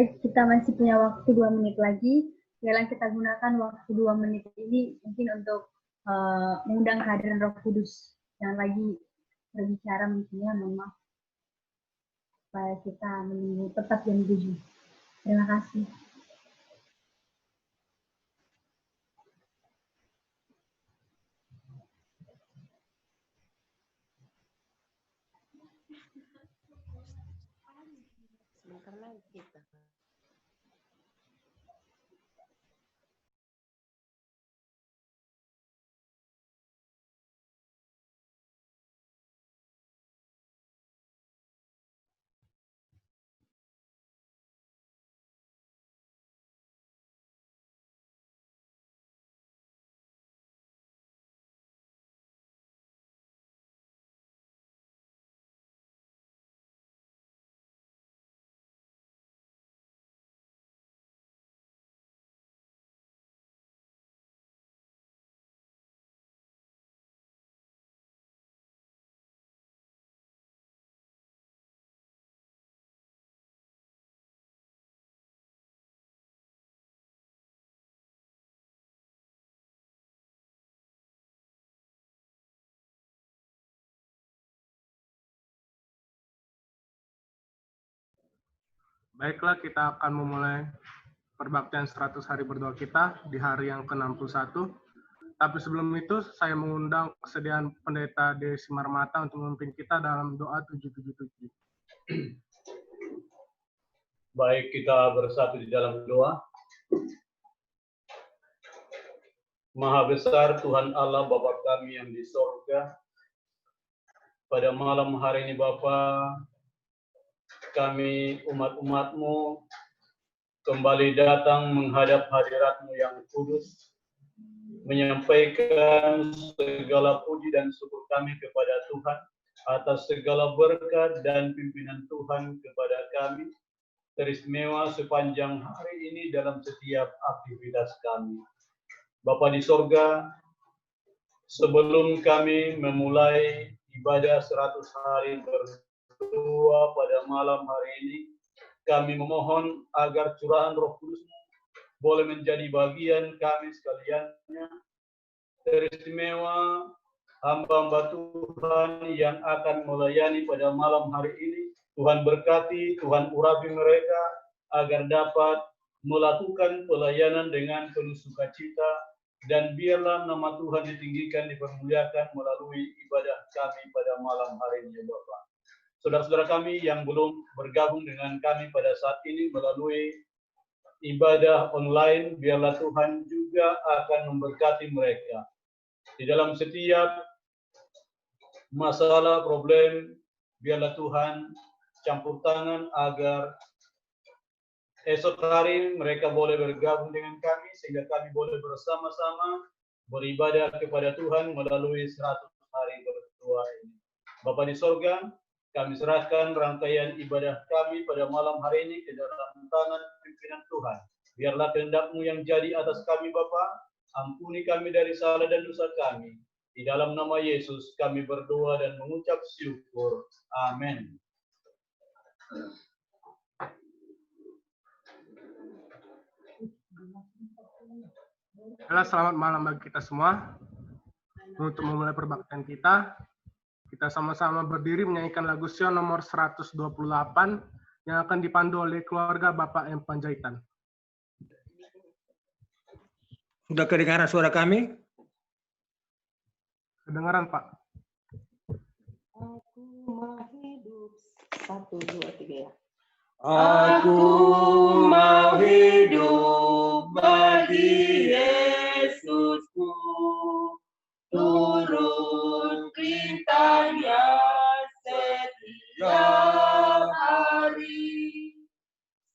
Baik, kita masih punya waktu 2 menit lagi. Sekarang kita gunakan waktu 2 menit ini mungkin untuk mengundang kehadiran Roh Kudus yang lagi berbicara mungkinnya memang supaya kita menunggu tepat jam 7. Terima kasih. Sebentar lagi kita. Baiklah, kita akan memulai perbaktian 100 hari berdoa kita di hari yang ke-61. Tapi sebelum itu, saya mengundang kesediaan Pendeta Desi Marmata untuk memimpin kita dalam doa 777. Baik, kita bersatu di dalam doa. Maha besar Tuhan Allah Bapa kami yang di sorga, pada malam hari ini Bapa, kami umat-umat-Mu kembali datang menghadap hadirat-Mu yang kudus, menyampaikan segala puji dan syukur kami kepada Tuhan atas segala berkat dan pimpinan Tuhan kepada kami, teristimewa sepanjang hari ini dalam setiap aktivitas kami. Bapa di sorga, sebelum kami memulai ibadah 100 hari berdoa pada malam hari ini, kami memohon agar curahan Roh Kudus boleh menjadi bagian kami sekaliannya, teristimewa hamba-hamba Tuhan yang akan melayani pada malam hari ini. Tuhan berkati, Tuhan urapi mereka agar dapat melakukan pelayanan dengan penuh sukacita, dan biarlah nama Tuhan ditinggikan, dipermuliakan melalui ibadah kami pada malam hari ini, Bapak. Saudara-saudara kami yang belum bergabung dengan kami pada saat ini melalui ibadah online, biarlah Tuhan juga akan memberkati mereka. Di dalam setiap masalah, problem, biarlah Tuhan campur tangan agar esok hari mereka boleh bergabung dengan kami, sehingga kami boleh bersama-sama beribadah kepada Tuhan melalui 100 hari berdoa ini. Bapa di sorga, kami serahkan rangkaian ibadah kami pada malam hari ini ke dalam tangan pimpinan Tuhan. Biarlah kehendak-Mu yang jadi atas kami, Bapa. Ampuni kami dari salah dan dosa kami. Di dalam nama Yesus kami berdoa dan mengucap syukur. Amin. Selamat malam bagi kita semua. Untuk memulai perbaktian kita sama-sama berdiri menyanyikan lagu Sion nomor 128 yang akan dipandu oleh keluarga Bapak M. Panjaitan. Sudah kedengaran suara kami? Kedengaran, Pak. Aku mau hidup 1, 2, 3 ya. Aku mau hidup bagi Yesusku, turut perintahnya setiap hari,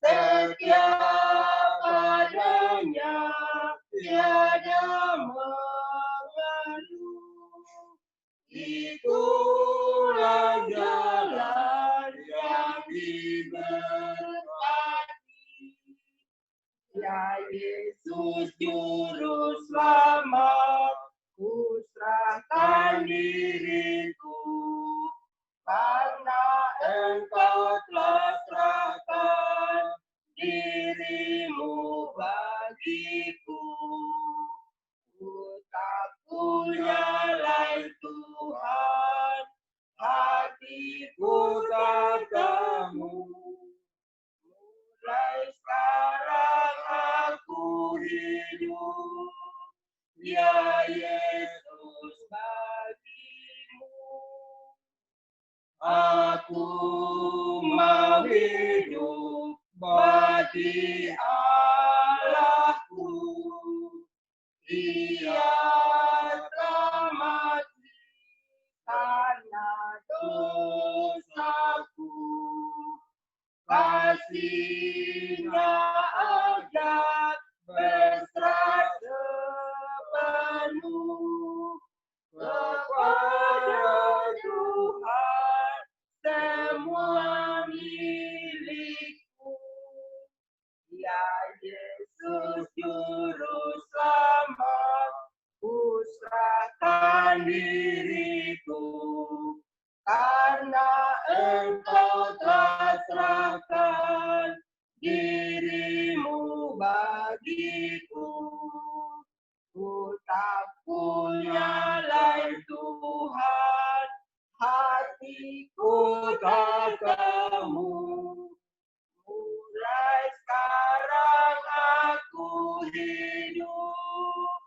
setiap padanya tiada mengeluh. Itulah jalan yang diberkati, ya Yesus juru selamat, ku serahkan diriku, karena Engkau telah serahkan diri nyalai Tuhan, hatiku katamu. Mulai sekarang aku hidup, ya Yesus bagimu. Aku mau hidup bagi Allahku. Ia telah mati karena dosaku. Kasih-Nya agar berserah sepenuh kepada Tuhan, semua milikku. Ya Yesus Juru Selamat, ku serahkan diriku, karena Engkau telah serahkan dirimu bagiku. Ku tak punya lain Tuhan, hatiku katamu. Mulai sekarang aku hidup,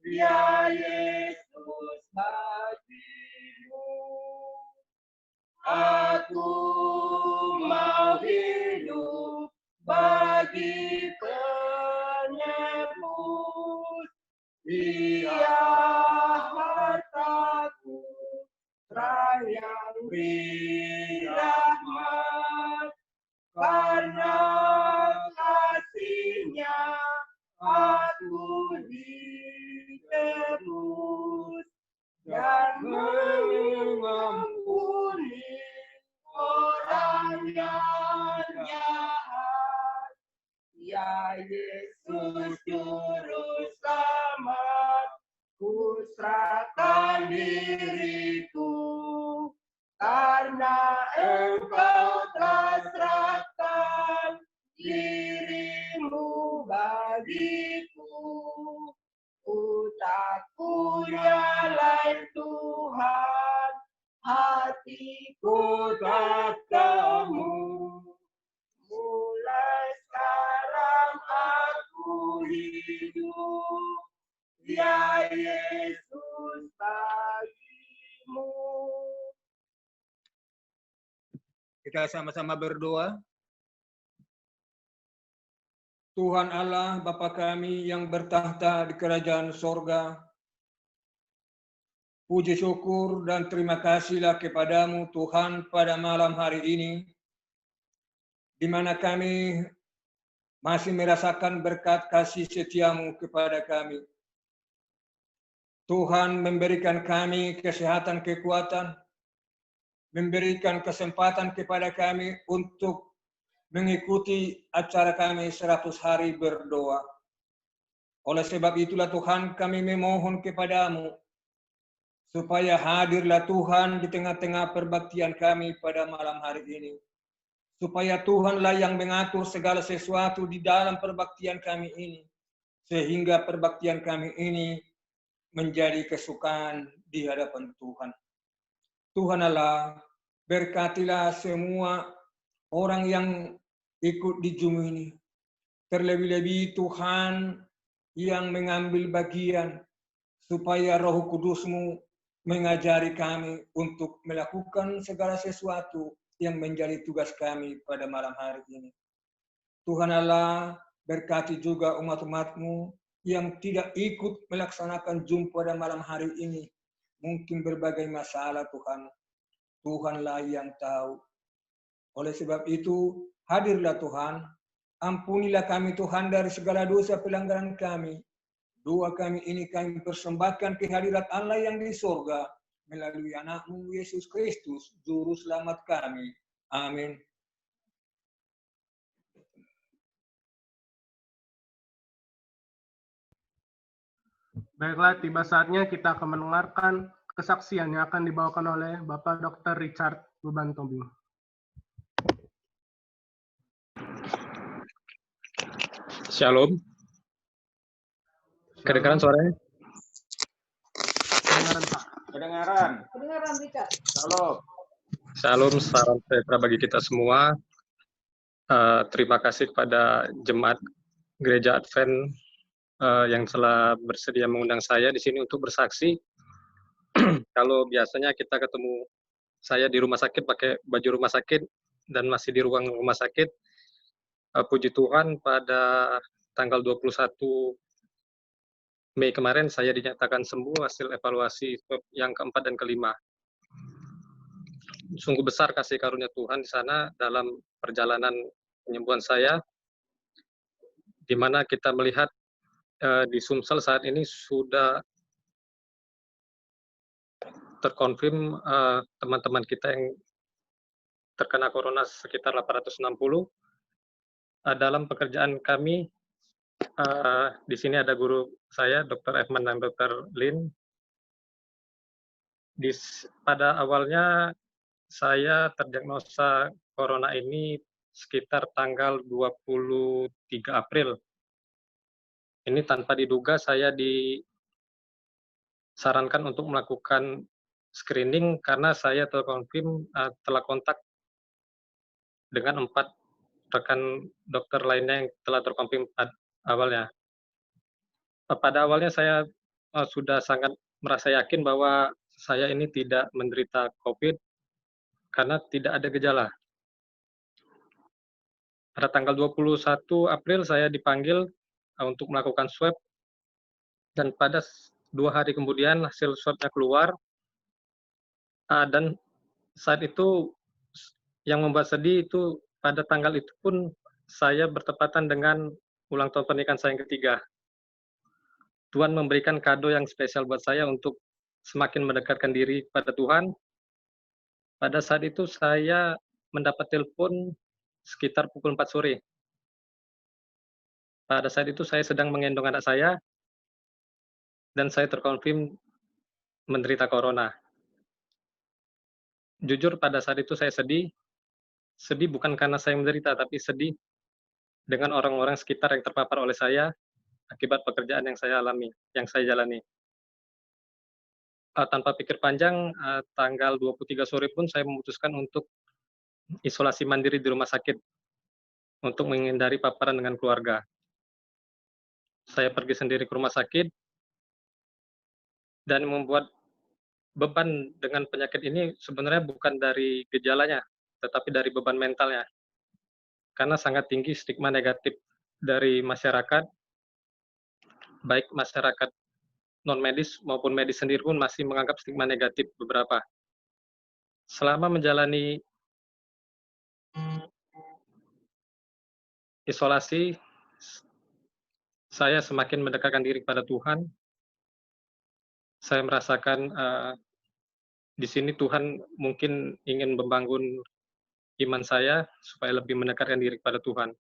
ya Yesus bagimu. Aku mau hidup bagi penebus. Dia hartaku, Terang yang beri rahmat. Karena kasih-Nya aku ditebus dan mengampuni orang yang jahat. Ya Yesus Juru Selamat, ku serahkan diriku, karena Engkau telah serahkan dirimu bagiku. Ku tak punya lain Tuhan, hatiku katamu. Mulai sekarang aku hidup, ya Yesus bagimu. Kita sama-sama berdoa. Tuhan Allah Bapa kami yang bertahta di kerajaan sorga, puji syukur dan terima kasihlah kepadamu Tuhan pada malam hari ini, di mana kami masih merasakan berkat kasih setiamu kepada kami. Tuhan memberikan kami kesehatan, kekuatan, memberikan kesempatan kepada kami untuk mengikuti acara kami 100 hari berdoa. Oleh sebab itulah Tuhan kami memohon kepadamu, supaya hadirlah Tuhan di tengah-tengah perbaktian kami pada malam hari ini. Supaya Tuhanlah yang mengatur segala sesuatu di dalam perbaktian kami ini, sehingga perbaktian kami ini menjadi kesukaan di hadapan Tuhan. Tuhan Allah, berkatilah semua orang yang ikut di Zoom ini. Terlebih-lebih Tuhan yang mengambil bagian, supaya Roh Kudus-Mu mengajari kami untuk melakukan segala sesuatu yang menjadi tugas kami pada malam hari ini. Tuhan Allah, berkati juga umat-umat-Mu yang tidak ikut melaksanakan Zoom pada malam hari ini. Mungkin berbagai masalah Tuhan. Tuhanlah yang tahu. Oleh sebab itu, hadirlah Tuhan, ampunilah kami Tuhan dari segala dosa pelanggaran kami. Doa kami ini kami persembahkan kehadirat Allah yang di sorga, melalui anak-Mu Yesus Kristus, Juru Selamat kami. Amin. Baiklah, tiba saatnya kita akan mendengarkan kesaksian yang akan dibawakan oleh Bapak Dr. Richard Beban Tobing. Shalom. Kedengaran suaranya? Kedengaran. Kedengaran Richard. Salam. Salam, salam sejahtera bagi kita semua. Terima kasih kepada jemaat Gereja Advent yang telah bersedia mengundang saya di sini untuk bersaksi. Kalau biasanya kita ketemu saya di rumah sakit pakai baju rumah sakit dan masih di ruang rumah sakit, puji Tuhan pada tanggal 21 Mei kemarin saya dinyatakan sembuh hasil evaluasi swab yang keempat dan kelima. Sungguh besar kasih karunia Tuhan di sana dalam perjalanan penyembuhan saya, di mana kita melihat di Sumsel saat ini sudah terkonfirm teman-teman kita yang terkena corona sekitar 860. Dalam pekerjaan kami, di sini ada guru saya, Dr. Evan dan Dr. Lin. Pada awalnya saya terdiagnosa corona ini sekitar tanggal 23 April. Ini tanpa diduga saya disarankan untuk melakukan screening karena saya terkonfirm telah kontak dengan 4 rekan dokter lainnya yang telah terkonfirm awalnya. Pada awalnya saya sudah sangat merasa yakin bahwa saya ini tidak menderita COVID karena tidak ada gejala. Pada tanggal 21 April saya dipanggil untuk melakukan swab, dan pada 2 hari kemudian hasil swabnya keluar, dan saat itu yang membuat sedih itu pada tanggal itu pun saya bertepatan dengan ulang tahun pernikahan saya yang ketiga. Tuhan memberikan kado yang spesial buat saya untuk semakin mendekatkan diri pada Tuhan. Pada saat itu saya mendapat telepon sekitar pukul 4 sore. Pada saat itu saya sedang menggendong anak saya, dan saya terkonfirm menderita corona. Jujur pada saat itu saya sedih. Sedih bukan karena saya menderita, tapi sedih dengan orang-orang sekitar yang terpapar oleh saya akibat pekerjaan yang saya alami, yang saya jalani. Tanpa pikir panjang, tanggal 23 sore pun saya memutuskan untuk isolasi mandiri di rumah sakit untuk menghindari paparan dengan keluarga. Saya pergi sendiri ke rumah sakit dan membuat beban dengan penyakit ini sebenarnya bukan dari gejalanya, tetapi dari beban mentalnya. Karena sangat tinggi stigma negatif dari masyarakat, baik masyarakat non-medis maupun medis sendiri pun masih menganggap stigma negatif beberapa. Selama menjalani isolasi, saya semakin mendekatkan diri kepada Tuhan. Saya merasakan di sini Tuhan mungkin ingin membangun iman saya supaya lebih mendekatkan diri kepada Tuhan.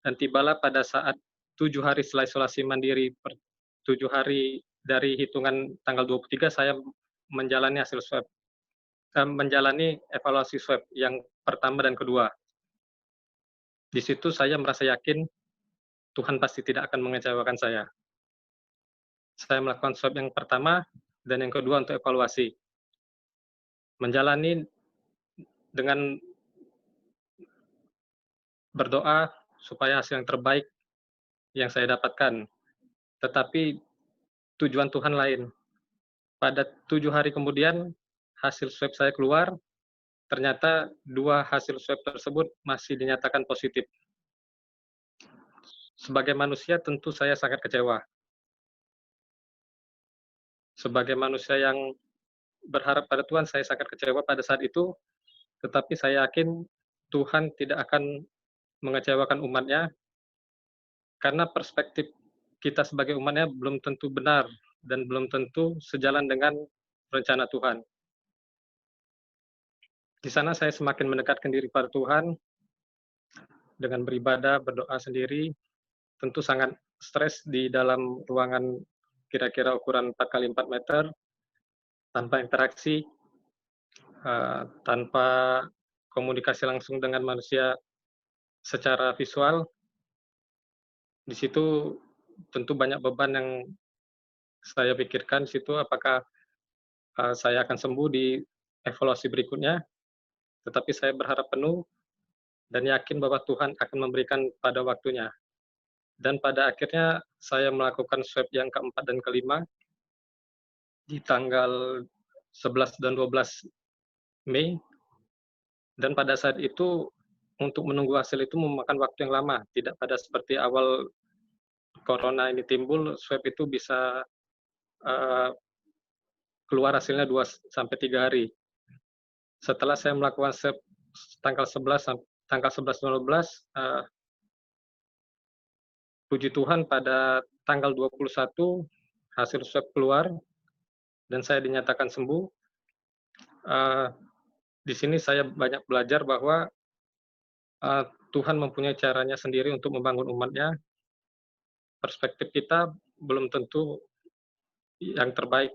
Dan tibalah pada saat 7 hari setelah isolasi mandiri, 7 hari dari hitungan tanggal 23 saya menjalani hasil swab, menjalani evaluasi swab yang pertama dan kedua. Di situ saya merasa yakin Tuhan pasti tidak akan mengecewakan saya. Saya melakukan swab yang pertama dan yang kedua untuk evaluasi. Menjalani dengan berdoa supaya hasil yang terbaik yang saya dapatkan. Tetapi tujuan Tuhan lain. Pada 7 hari kemudian hasil swab saya keluar, ternyata 2 hasil swab tersebut masih dinyatakan positif. Sebagai manusia tentu saya sangat kecewa. Sebagai manusia yang berharap pada Tuhan, saya sangat kecewa pada saat itu, tetapi saya yakin Tuhan tidak akan mengecewakan umat-Nya, karena perspektif kita sebagai umat-Nya belum tentu benar dan belum tentu sejalan dengan rencana Tuhan. Di sana saya semakin mendekatkan diri pada Tuhan dengan beribadah, berdoa sendiri, tentu sangat stres di dalam ruangan kira-kira ukuran 4x4 meter, tanpa interaksi, tanpa komunikasi langsung dengan manusia secara visual. Di situ tentu banyak beban yang saya pikirkan di situ, apakah saya akan sembuh di evaluasi berikutnya, tetapi saya berharap penuh dan yakin bahwa Tuhan akan memberikan pada waktunya. Dan pada akhirnya saya melakukan swab yang keempat dan kelima di tanggal 11 dan 12 Mei. Dan pada saat itu untuk menunggu hasil itu memakan waktu yang lama, tidak pada seperti awal corona ini timbul, swab itu bisa keluar hasilnya 2 sampai 3 hari. Setelah saya melakukan swab tanggal 11 12, puji Tuhan pada tanggal 21 hasil swab keluar dan saya dinyatakan sembuh. Di sini saya banyak belajar bahwa Tuhan mempunyai caranya sendiri untuk membangun umat-Nya. Perspektif kita belum tentu yang terbaik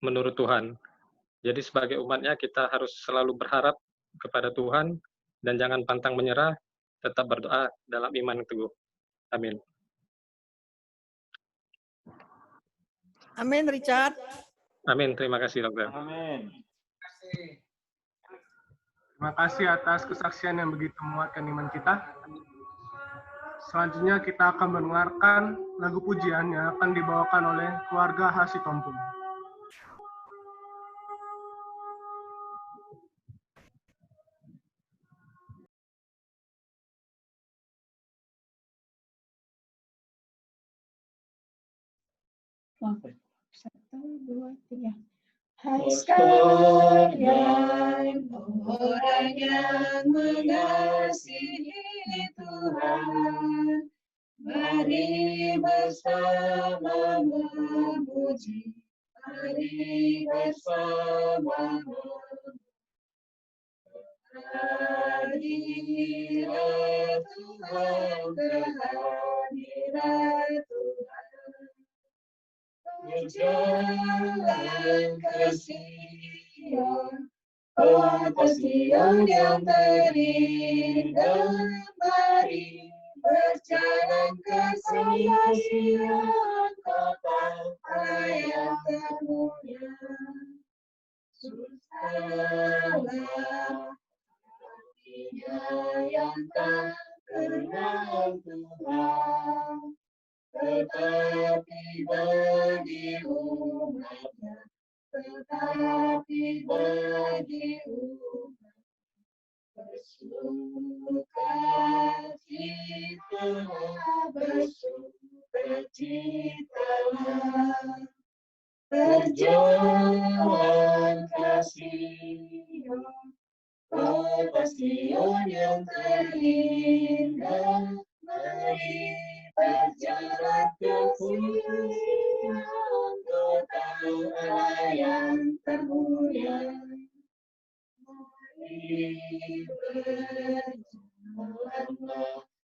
menurut Tuhan. Jadi sebagai umat-Nya kita harus selalu berharap kepada Tuhan dan jangan pantang menyerah, tetap berdoa dalam iman yang teguh. Amin. Amin, Richard. Amin. Terima kasih, Dokter. Amin. Terima kasih atas kesaksian yang begitu menguatkan iman kita. Selanjutnya kita akan mendengarkan lagu pujian yang akan dibawakan oleh keluarga Hasitompul. Satu, dua, tiga. Hai sekalian, orang yang mengasihi Tuhan, mari bersama memuji, mari bersama kehadiran Tuhan, kehadiran Tuhan. Berjalan ke Sion, kota Sion yang terindah, mari berjalan ke Sion, kota Allah yang termulia. Susahlah hatinya yang tak kenal Tuhan, tetapi bagi umatnya, tetapi bagi umat, bersukacitalah, bersukacitalah, berjalan ke Sion, kota Sion yang terindah, mari berjalan ke Sion, kota Allah yang termulia. Mari berjalanlah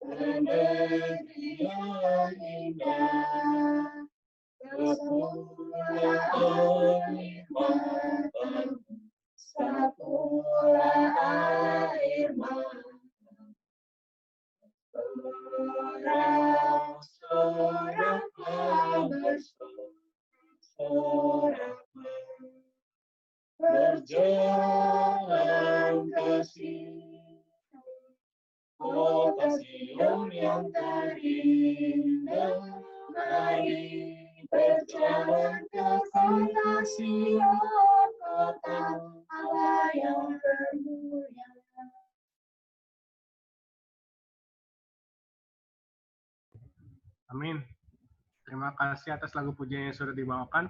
ke negeri yang indah, ke pulau matamu, sapulah air mata. Sorak-soraklah, bersorak-soraklah, berjalan ke Sion, kota Sion yang terindah, mari berjalan ke kota Sion, kota Allah yang termulia. Amin. Terima kasih atas lagu pujian yang sudah dibawakan.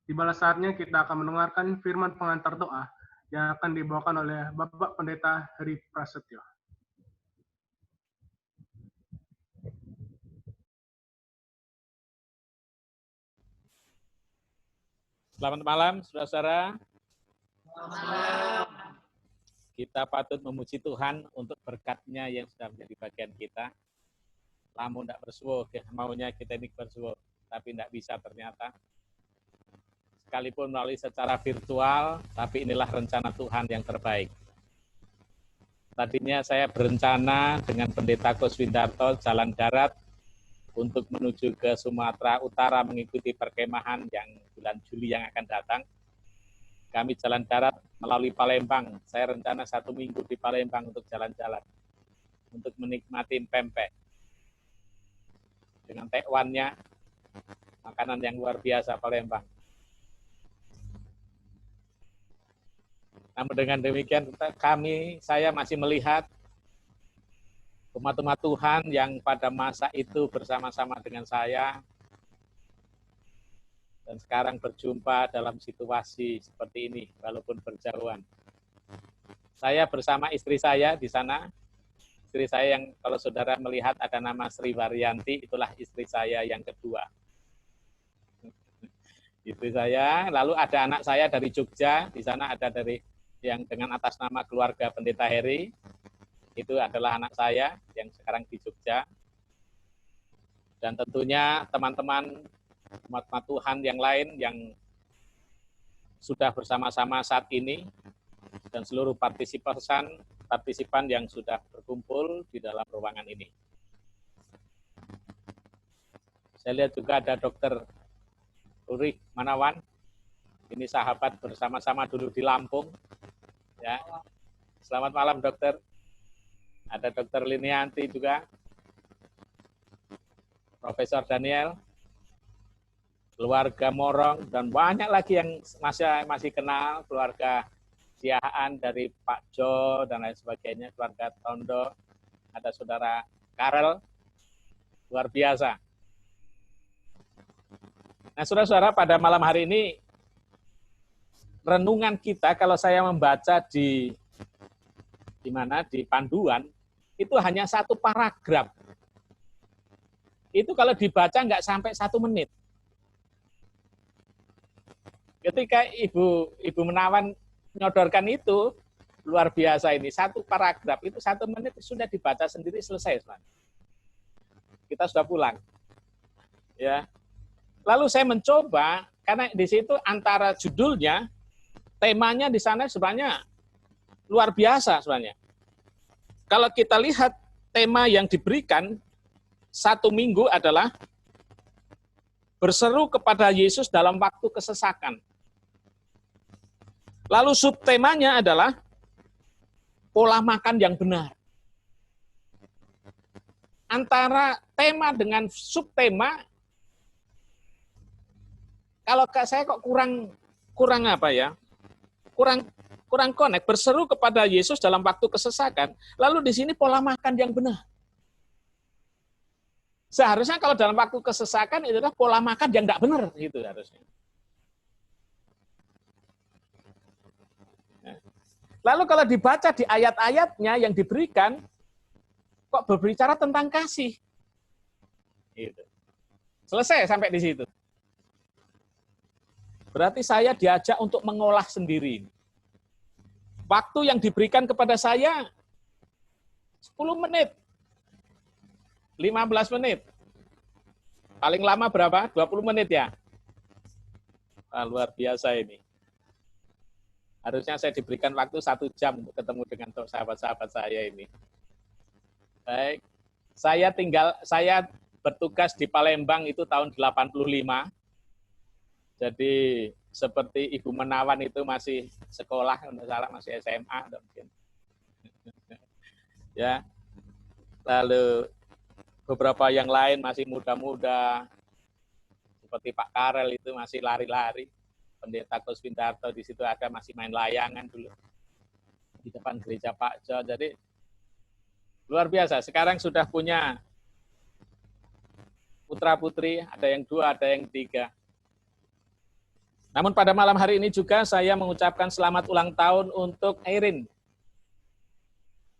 Tibalah saatnya kita akan mendengarkan firman pengantar doa yang akan dibawakan oleh Bapak Pendeta Heri Prasetyo. Selamat malam, saudara-saudara. Kita patut memuji Tuhan untuk berkat-Nya yang sudah menjadi bagian kita. Lamun tidak bersuwo, maunya kita ini bersuwo, tapi tidak bisa ternyata. Sekalipun melalui secara virtual, tapi inilah rencana Tuhan yang terbaik. Tadinya saya berencana dengan Pendeta Kuswindarto jalan darat untuk menuju ke Sumatera Utara mengikuti perkemahan yang bulan Juli yang akan datang. Kami jalan darat melalui Palembang. Saya rencana 1 minggu di Palembang untuk jalan-jalan, untuk menikmati pempek dengan tekwannya, makanan yang luar biasa Palembang. Namun dengan demikian saya masih melihat umat-umat Tuhan yang pada masa itu bersama-sama dengan saya dan sekarang berjumpa dalam situasi seperti ini walaupun berjauhan. Saya bersama istri saya di sana. Istri saya yang kalau saudara melihat ada nama Sri Waryanti, itulah istri saya yang kedua. Istri saya, lalu ada anak saya dari Jogja, di sana ada dari yang dengan atas nama keluarga Pendeta Heri, itu adalah anak saya yang sekarang di Jogja. Dan tentunya teman-teman umat Tuhan yang lain yang sudah bersama-sama saat ini, dan seluruh partisipan yang sudah berkumpul di dalam ruangan ini. Saya lihat juga ada Dr. Ulrich Manawan, ini sahabat bersama-sama dulu di Lampung. Ya. Selamat malam dokter. Ada Dr. Linianti juga, Profesor Daniel, keluarga Morong, dan banyak lagi yang masih kenal, keluarga Siahaan dari Pak Jo dan lain sebagainya, keluarga Tondo, ada saudara Karel, luar biasa. Nah, saudara-saudara, pada malam hari ini renungan kita kalau saya membaca di panduan itu hanya 1 paragraf. Itu kalau dibaca nggak sampai 1 menit. Ketika Ibu Menawan menyodorkan itu, luar biasa ini, 1 paragraf, itu 1 menit sudah dibaca sendiri, selesai. Kita sudah pulang. Ya. Lalu saya mencoba, karena di situ antara judulnya, temanya di sana sebenarnya luar biasa sebenarnya. Kalau kita lihat tema yang diberikan 1 minggu adalah berseru kepada Yesus dalam waktu kesesakan. Lalu subtemanya adalah pola makan yang benar. Antara tema dengan subtema, kalau saya kok kurang apa ya? Kurang connect, berseru kepada Yesus dalam waktu kesesakan. Lalu di sini pola makan yang benar. Seharusnya kalau dalam waktu kesesakan itu adalah pola makan yang enggak benar gitu harusnya. Lalu kalau dibaca di ayat-ayatnya yang diberikan, kok berbicara tentang kasih. Gitu. Selesai sampai di situ. Berarti saya diajak untuk mengolah sendiri. Waktu yang diberikan kepada saya 10 menit, 15 menit. Paling lama berapa? 20 menit ya? Wah, luar biasa ini. Harusnya saya diberikan waktu 1 jam untuk ketemu dengan sahabat-sahabat saya ini. Baik, saya bertugas di Palembang itu tahun 85. Jadi seperti Ibu Menawan itu masih sekolah, masih SMA mungkin. Ya. Lalu beberapa yang lain masih muda-muda. Seperti Pak Karel itu masih lari-lari. Pendeta Kuswindarto di situ ada masih main layangan dulu di depan gereja Pak Jo. Jadi luar biasa. Sekarang sudah punya putra-putri, ada yang 2, ada yang 3. Namun pada malam hari ini juga saya mengucapkan selamat ulang tahun untuk Airin.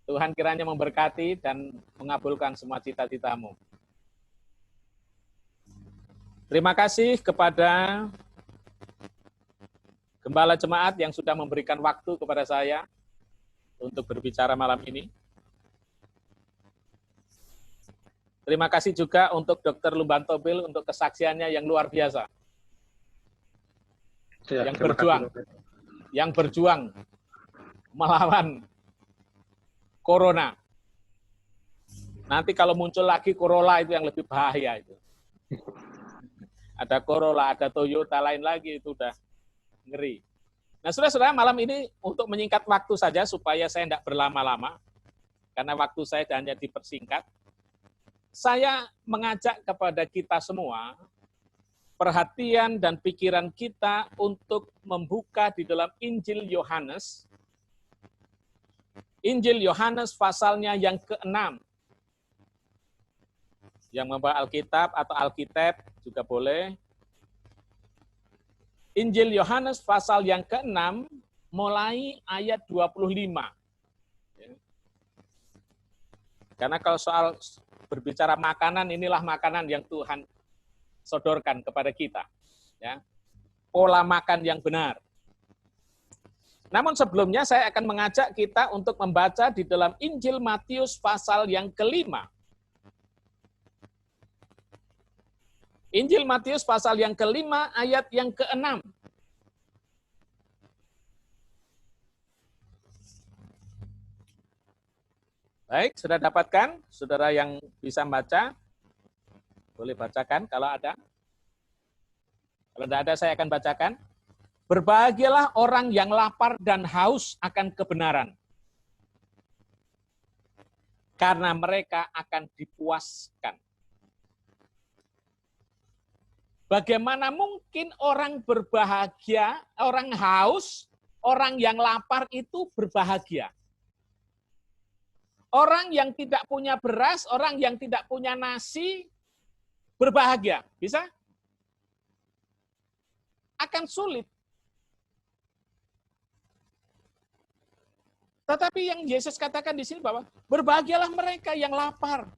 Tuhan kiranya memberkati dan mengabulkan semua cita-citamu. Terima kasih kepada Gembala Jemaat yang sudah memberikan waktu kepada saya untuk berbicara malam ini. Terima kasih juga untuk Dr. Lumbanto Bill untuk kesaksiannya yang luar biasa. Ya, yang berjuang melawan corona. Nanti kalau muncul lagi Corolla itu yang lebih bahaya itu. Ada Corolla, ada Toyota lain lagi, itu udah ngeri. Nah, saudara-saudara, malam ini untuk menyingkat waktu saja supaya saya tidak berlama-lama, karena waktu saya hanya dipersingkat, saya mengajak kepada kita semua perhatian dan pikiran kita untuk membuka di dalam Injil Yohanes. Injil Yohanes pasalnya yang ke-6. Yang membawa Alkitab atau Alkitab juga boleh. Injil Yohanes pasal yang ke-6 mulai ayat 25. Karena kalau soal berbicara makanan, inilah makanan yang Tuhan sodorkan kepada kita. Ya. Pola makan yang benar. Namun sebelumnya saya akan mengajak kita untuk membaca di dalam Injil Matius pasal yang ke-5. Injil Matius pasal yang ke-5 ayat yang ke-6. Baik, sudah dapatkan? Saudara yang bisa baca, boleh bacakan kalau ada. Kalau tidak ada, saya akan bacakan. Berbahagialah orang yang lapar dan haus akan kebenaran, karena mereka akan dipuaskan. Bagaimana mungkin orang berbahagia, orang haus, orang yang lapar itu berbahagia? Orang yang tidak punya beras, orang yang tidak punya nasi, berbahagia. Bisa? Akan sulit. Tetapi yang Yesus katakan di sini bahwa berbahagialah mereka yang lapar.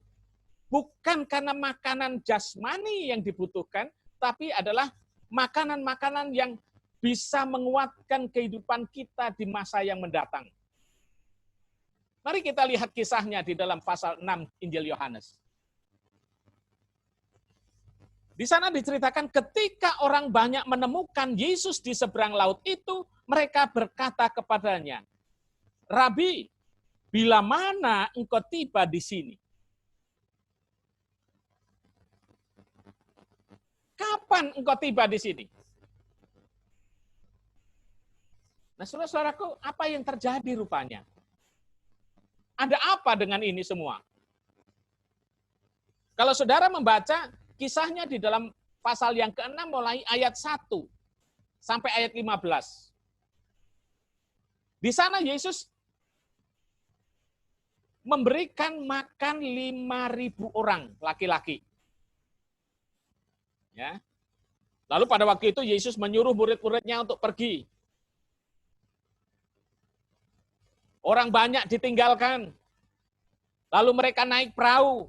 Bukan karena makanan jasmani yang dibutuhkan, tapi adalah makanan-makanan yang bisa menguatkan kehidupan kita di masa yang mendatang. Mari kita lihat kisahnya di dalam pasal 6 Injil Yohanes. Di sana diceritakan ketika orang banyak menemukan Yesus di seberang laut itu, mereka berkata kepadanya, Rabi, bila mana engkau tiba di sini? Kapan engkau tiba di sini? Nah, saudara-saudaraku, apa yang terjadi rupanya? Ada apa dengan ini semua? Kalau saudara membaca kisahnya di dalam pasal yang ke-6 mulai ayat 1 sampai ayat 15. Di sana Yesus memberikan makan 5.000 orang laki-laki. Ya. Lalu pada waktu itu Yesus menyuruh murid-muridnya untuk pergi. Orang banyak ditinggalkan. Lalu mereka naik perahu.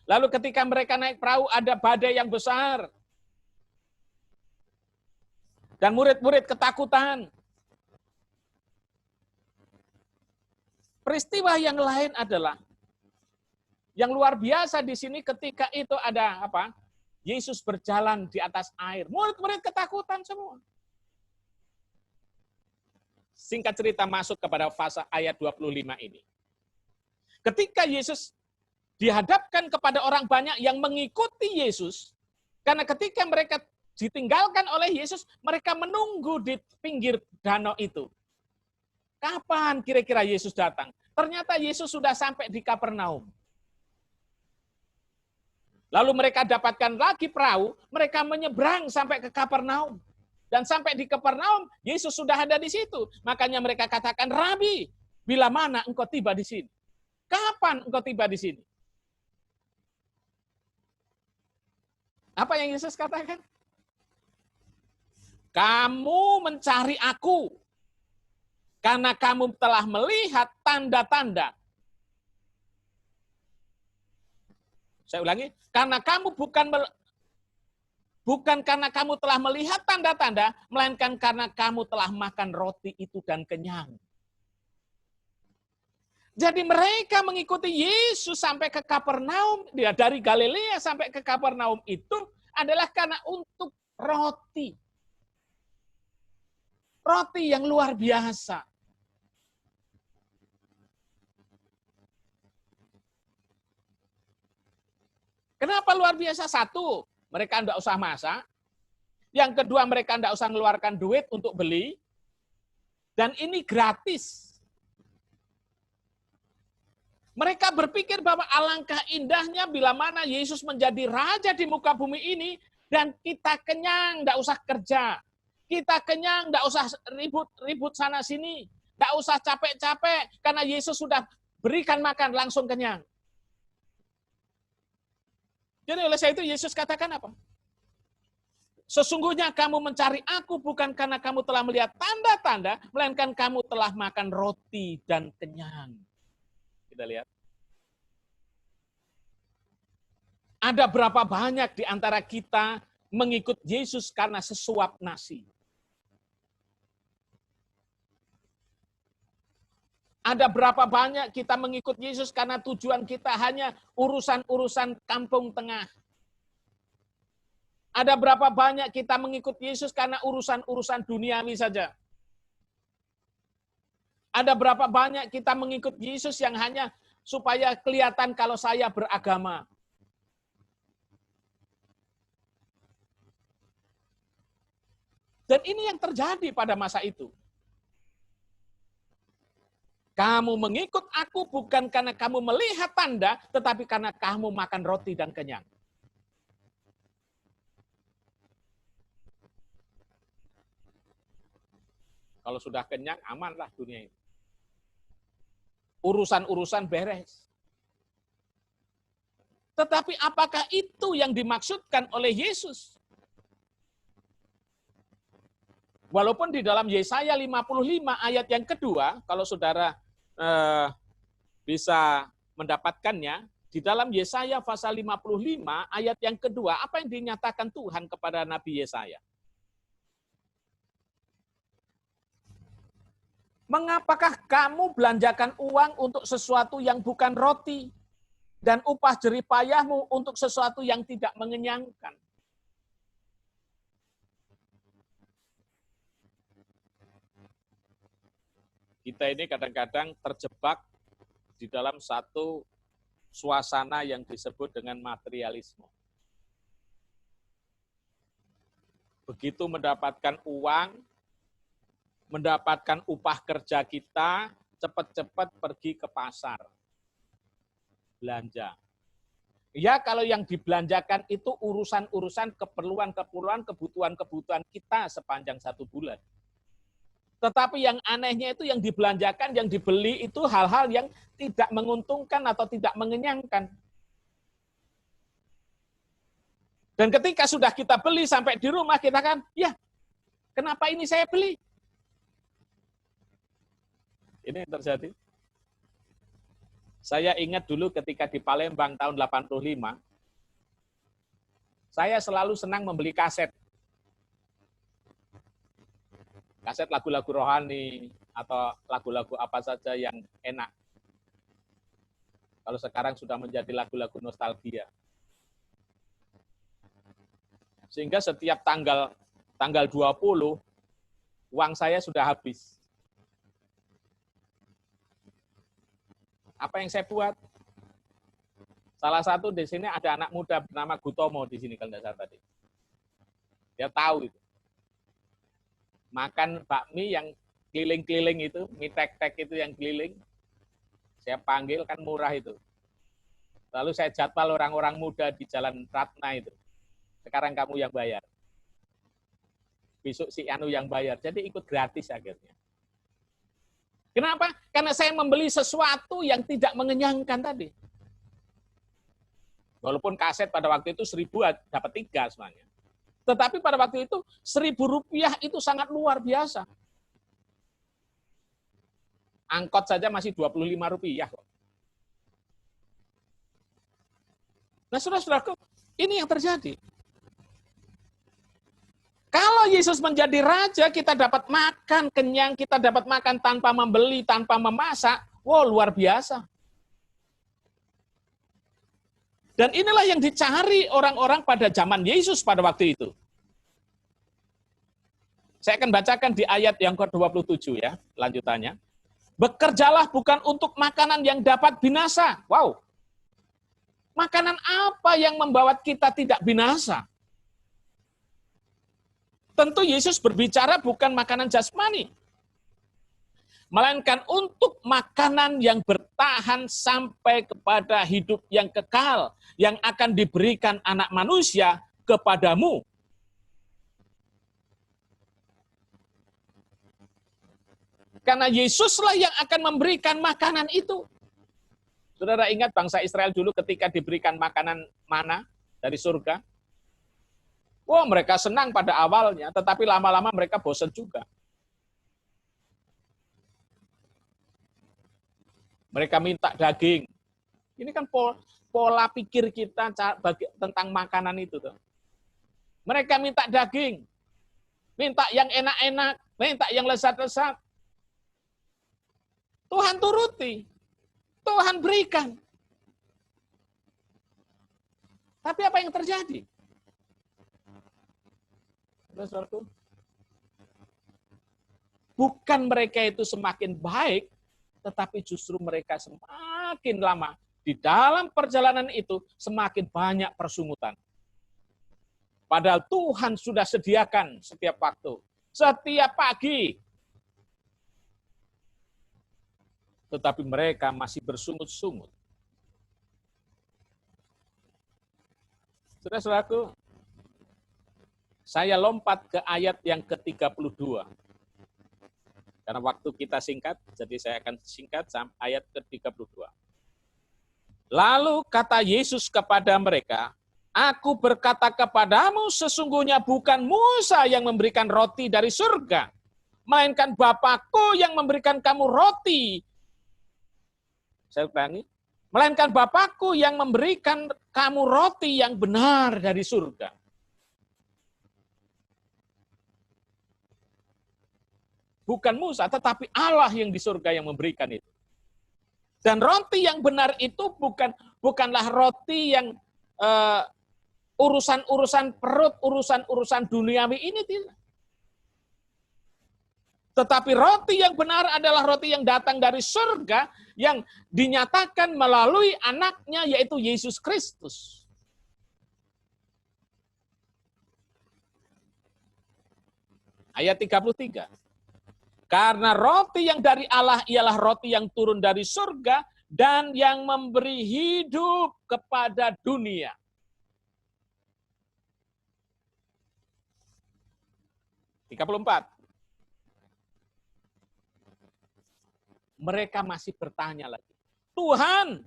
Lalu ketika mereka naik perahu ada badai yang besar. Dan murid-murid ketakutan. Peristiwa yang lain adalah yang luar biasa di sini ketika itu ada apa? Yesus berjalan di atas air. Murid-murid ketakutan semua. Singkat cerita masuk kepada fase ayat 25 ini. Ketika Yesus dihadapkan kepada orang banyak yang mengikuti Yesus, karena ketika mereka ditinggalkan oleh Yesus, mereka menunggu di pinggir danau itu. Kapan kira-kira Yesus datang? Ternyata Yesus sudah sampai di Kapernaum. Lalu mereka dapatkan lagi perahu, mereka menyeberang sampai ke Kapernaum. Dan sampai di Kapernaum, Yesus sudah ada di situ. Makanya mereka katakan, Rabi, bila mana engkau tiba di sini? Kapan engkau tiba di sini? Apa yang Yesus katakan? Kamu mencari aku, karena kamu telah melihat tanda-tanda. Saya ulangi, karena kamu bukan karena kamu telah melihat tanda-tanda, melainkan karena kamu telah makan roti itu dan kenyang. Jadi mereka mengikuti Yesus sampai ke Kapernaum, dari Galilea sampai ke Kapernaum itu adalah karena untuk roti. Roti yang luar biasa. Kenapa luar biasa? Satu, mereka tidak usah masak. Yang kedua, mereka tidak usah mengeluarkan duit untuk beli. Dan ini gratis. Mereka berpikir bahwa alangkah indahnya bila mana Yesus menjadi raja di muka bumi ini, dan kita kenyang, tidak usah kerja. Kita kenyang, tidak usah ribut sana sini. Tidak usah capek-capek, karena Yesus sudah berikan makan, langsung kenyang. Jadi oleh sebab itu Yesus katakan apa? Sesungguhnya kamu mencari aku bukan karena kamu telah melihat tanda-tanda, melainkan kamu telah makan roti dan kenyang. Kita lihat. Ada berapa banyak di antara kita mengikut Yesus karena sesuap nasi? Ada berapa banyak kita mengikut Yesus karena tujuan kita hanya urusan-urusan kampung tengah? Ada berapa banyak kita mengikut Yesus karena urusan-urusan duniawi saja? Ada berapa banyak kita mengikut Yesus yang hanya supaya kelihatan kalau saya beragama? Dan ini yang terjadi pada masa itu. Kamu mengikut aku bukan karena kamu melihat tanda, tetapi karena kamu makan roti dan kenyang. Kalau sudah kenyang, amanlah dunia ini. Urusan-urusan beres. Tetapi apakah itu yang dimaksudkan oleh Yesus? Walaupun di dalam Yesaya 55 ayat yang kedua, kalau saudara bisa mendapatkannya, di dalam Yesaya pasal 55 ayat yang kedua, apa yang dinyatakan Tuhan kepada Nabi Yesaya? Mengapakah kamu belanjakan uang untuk sesuatu yang bukan roti, dan upah jerih payahmu untuk sesuatu yang tidak mengenyangkan? Kita ini kadang-kadang terjebak di dalam satu suasana yang disebut dengan materialisme. Begitu mendapatkan uang, mendapatkan upah kerja kita, cepat-cepat pergi ke pasar. Belanja. Ya, kalau yang dibelanjakan itu urusan-urusan keperluan-keperluan, kebutuhan-kebutuhan kita sepanjang 1 bulan. Tetapi yang anehnya itu yang dibelanjakan, yang dibeli itu hal-hal yang tidak menguntungkan atau tidak mengenyangkan. Dan ketika sudah kita beli sampai di rumah, kita kan, ya, kenapa ini saya beli? Ini yang terjadi. Saya ingat dulu ketika di Palembang tahun 85, saya selalu senang membeli kaset. Kaset lagu-lagu rohani atau lagu-lagu apa saja yang enak. Kalau sekarang sudah menjadi lagu-lagu nostalgia. Sehingga setiap tanggal 20, uang saya sudah habis. Apa yang saya buat? Salah satu di sini ada anak muda bernama Gutomo di sini kalau tidak salah tadi. Dia tahu itu. Makan bakmi yang keliling-keliling itu, mie tek-tek itu yang keliling. Saya panggil, kan murah itu. Lalu saya jadwal orang-orang muda di Jalan Ratna itu. Sekarang kamu yang bayar. Besok si Anu yang bayar. Jadi ikut gratis akhirnya. Kenapa? Karena saya membeli sesuatu yang tidak mengenyangkan tadi. Walaupun kaset pada waktu itu 1.000 dapat 3 semuanya. Tetapi pada waktu itu Rp1.000 itu sangat luar biasa. Angkot saja masih Rp25 kok. Nah, saudara-saudaraku, ini yang terjadi. Kalau Yesus menjadi raja, kita dapat makan kenyang, kita dapat makan tanpa membeli, tanpa memasak. Wow, luar biasa. Dan inilah yang dicari orang-orang pada zaman Yesus pada waktu itu. Saya akan bacakan di ayat yang ke-27 ya, lanjutannya. Bekerjalah bukan untuk makanan yang dapat binasa. Wow. Makanan apa yang membawa kita tidak binasa? Tentu Yesus berbicara bukan makanan jasmani, melainkan untuk makanan yang bertahan sampai kepada hidup yang kekal, yang akan diberikan anak manusia kepadamu. Karena Yesuslah yang akan memberikan makanan itu. Saudara ingat bangsa Israel dulu ketika diberikan makanan mana dari surga? Wah, mereka senang pada awalnya, tetapi lama-lama mereka bosan juga. Mereka minta daging. Ini kan pola pikir kita tentang makanan itu. Mereka minta daging, minta yang enak-enak, minta yang lezat-lezat. Tuhan turuti, Tuhan berikan. Tapi apa yang terjadi? Bukan mereka itu semakin baik, tetapi justru mereka semakin lama di dalam perjalanan itu semakin banyak persungutan. Padahal Tuhan sudah sediakan setiap waktu, setiap pagi. Tetapi mereka masih bersungut-sungut. Saudara-saudaraku, saya lompat ke ayat yang ke-32. Karena waktu kita singkat, jadi saya akan singkat sampai ayat ke-32. Lalu kata Yesus kepada mereka, Aku berkata kepadamu, sesungguhnya bukan Musa yang memberikan roti dari surga, melainkan Bapa-Ku yang memberikan kamu roti. Saya ulangi, melainkan Bapa-Ku yang memberikan kamu roti yang benar dari surga. Bukan Musa, tetapi Allah yang di surga yang memberikan itu. Dan roti yang benar itu bukanlah roti yang urusan-urusan perut, urusan-urusan duniawi ini tidak. Tetapi roti yang benar adalah roti yang datang dari surga, yang dinyatakan melalui anaknya, yaitu Yesus Kristus. Ayat 33. Karena roti yang dari Allah ialah roti yang turun dari surga dan yang memberi hidup kepada dunia. Mereka masih bertanya lagi, Tuhan,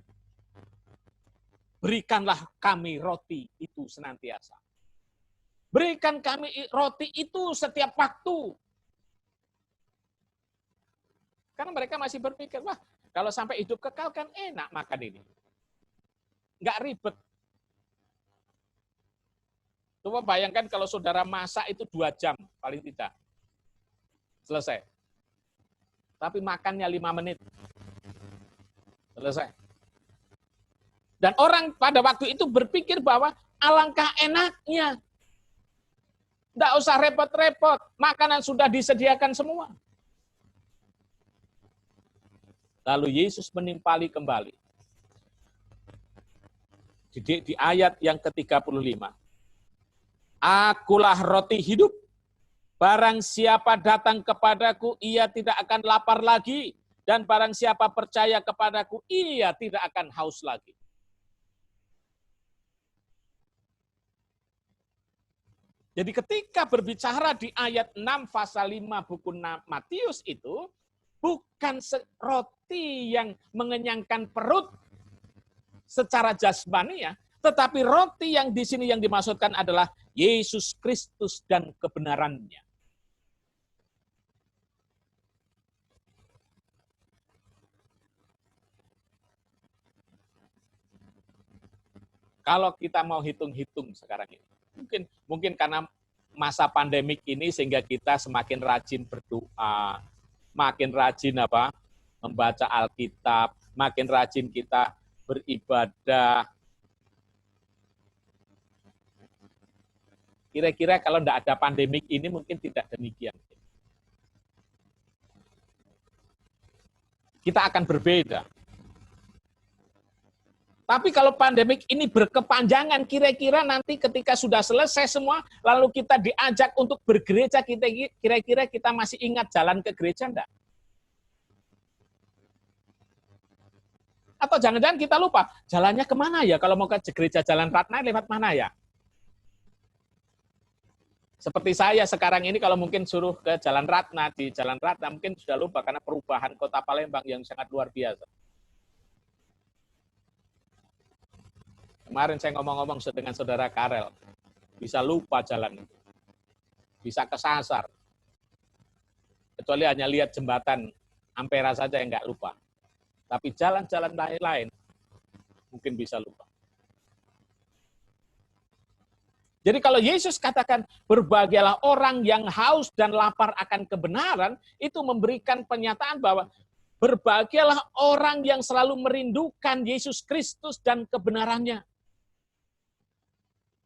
berikanlah kami roti itu senantiasa. Berikan kami roti itu setiap waktu. Karena mereka masih berpikir, wah kalau sampai hidup kekal kan enak makan ini. Nggak ribet. Coba bayangkan kalau saudara masak itu 2 jam, paling tidak. Selesai. Tapi makannya 5 menit. Selesai. Dan orang pada waktu itu berpikir bahwa alangkah enaknya. Nggak usah repot-repot, makanan sudah disediakan semua. Lalu Yesus menimpali kembali. Di ayat yang ke-35. Akulah roti hidup. Barang siapa datang kepadaku, ia tidak akan lapar lagi. Dan barang siapa percaya kepadaku, ia tidak akan haus lagi. Jadi ketika berbicara di ayat 6 pasal 5 buku Matius itu, bukan roti yang mengenyangkan perut secara jasmani ya, tetapi roti yang di sini yang dimaksudkan adalah Yesus Kristus dan kebenarannya. Kalau kita mau hitung-hitung sekarang ini, mungkin karena masa pandemik ini sehingga kita semakin rajin berdoa, makin rajin membaca Alkitab, makin rajin kita beribadah. Kira-kira kalau tidak ada pandemik ini mungkin tidak demikian. Kita akan berbeda. Tapi kalau pandemik ini berkepanjangan, kira-kira nanti ketika sudah selesai semua, lalu kita diajak untuk bergereja, kira-kira kita masih ingat jalan ke gereja enggak? Atau jangan-jangan kita lupa, jalannya kemana ya? Kalau mau ke gereja Jalan Ratna, lewat mana ya? Seperti saya sekarang ini kalau mungkin suruh ke Jalan Ratna, di Jalan Ratna mungkin sudah lupa karena perubahan kota Palembang yang sangat luar biasa. Kemarin saya ngomong-ngomong dengan saudara Karel, bisa lupa jalan itu, bisa kesasar. Kecuali hanya lihat jembatan Ampera saja yang nggak lupa. Tapi jalan-jalan lain-lain mungkin bisa lupa. Jadi kalau Yesus katakan, berbahagialah orang yang haus dan lapar akan kebenaran, itu memberikan pernyataan bahwa berbahagialah orang yang selalu merindukan Yesus Kristus dan kebenarannya.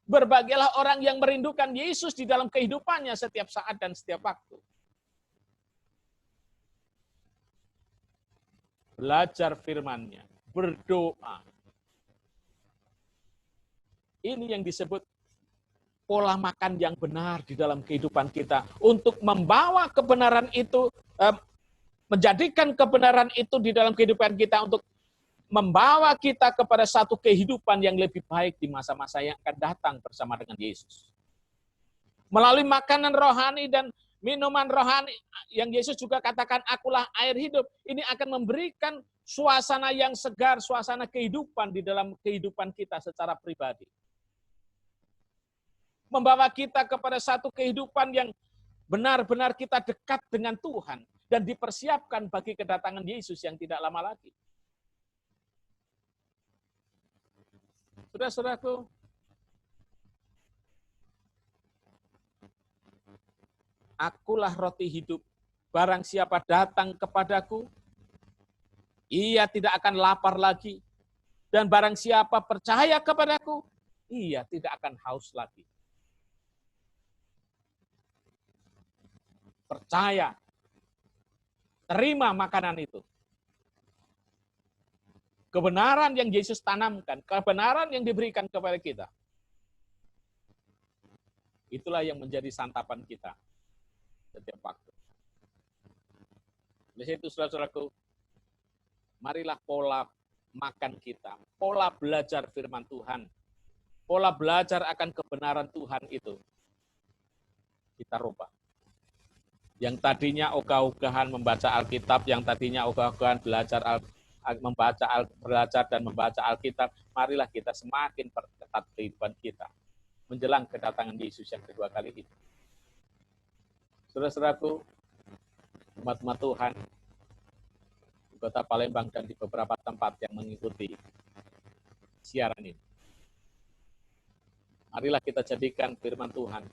Berbahagialah orang yang merindukan Yesus di dalam kehidupannya setiap saat dan setiap waktu. Belajar firman-Nya, berdoa. Ini yang disebut pola makan yang benar di dalam kehidupan kita. Untuk membawa kebenaran itu, menjadikan kebenaran itu di dalam kehidupan kita untuk membawa kita kepada satu kehidupan yang lebih baik di masa-masa yang akan datang bersama dengan Yesus. Melalui makanan rohani dan minuman rohani yang Yesus juga katakan, akulah air hidup. Ini akan memberikan suasana yang segar, suasana kehidupan di dalam kehidupan kita secara pribadi. Membawa kita kepada satu kehidupan yang benar-benar kita dekat dengan Tuhan dan dipersiapkan bagi kedatangan Yesus yang tidak lama lagi. Saudara-saudaraku, akulah roti hidup. Barang siapa datang kepadaku, ia tidak akan lapar lagi. Dan barang siapa percaya kepadaku, ia tidak akan haus lagi. Percaya, terima makanan itu. Kebenaran yang Yesus tanamkan, kebenaran yang diberikan kepada kita. Itulah yang menjadi santapan kita setiap waktu. Oleh itu, saudara-saudaraku, marilah pola makan kita, pola belajar firman Tuhan, pola belajar akan kebenaran Tuhan itu kita rubah. Yang tadinya ogah-ogahan membaca Alkitab, yang tadinya ogah-ogahan belajar dan membaca Alkitab, marilah kita semakin perketat kehidupan kita menjelang kedatangan Yesus yang kedua kali itu. Saudara-saudaraku, umat-umat Tuhan di Kota Palembang dan di beberapa tempat yang mengikuti siaran ini, marilah kita jadikan firman Tuhan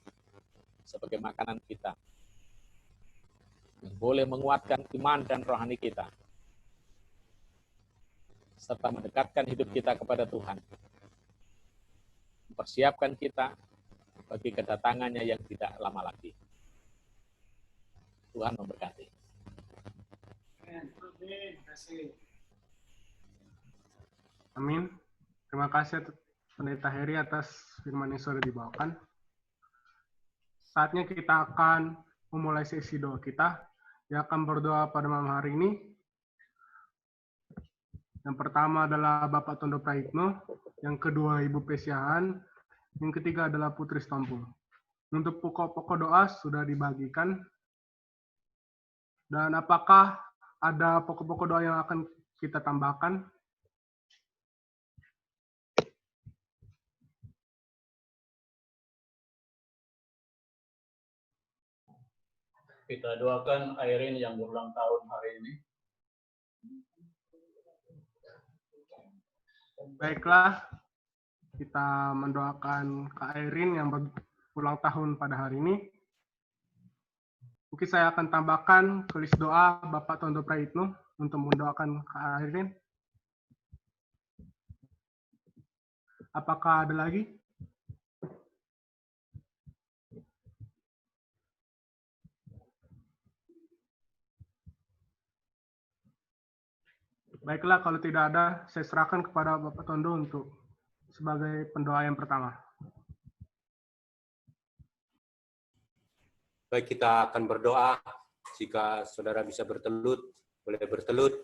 sebagai makanan kita yang boleh menguatkan iman dan rohani kita, serta mendekatkan hidup kita kepada Tuhan, mempersiapkan kita bagi kedatangannya yang tidak lama lagi. Tuhan memberkati. Amin. Terima kasih Pendeta Heri atas firman yang sudah dibawakan. Saatnya kita akan memulai sesi doa kita, yang akan berdoa pada malam hari ini. Yang pertama adalah Bapak Tondo Praitno, yang kedua Ibu Pesiahan, yang ketiga adalah Putri Stompul. Untuk pokok-pokok doa sudah dibagikan. Dan apakah ada pokok-pokok doa yang akan kita tambahkan? Kita doakan Airin yang berulang tahun hari ini. Baiklah, kita mendoakan Kak Airin yang berulang tahun pada hari ini. Mungkin saya akan tambahkan ke list doa Bapak Tondo Praitno untuk mendoakan Kak Airin. Apakah ada lagi? Baiklah, kalau tidak ada, saya serahkan kepada Bapak Tondo untuk sebagai pendoa yang pertama. Baik, kita akan berdoa. Jika saudara bisa bertelut, boleh bertelut.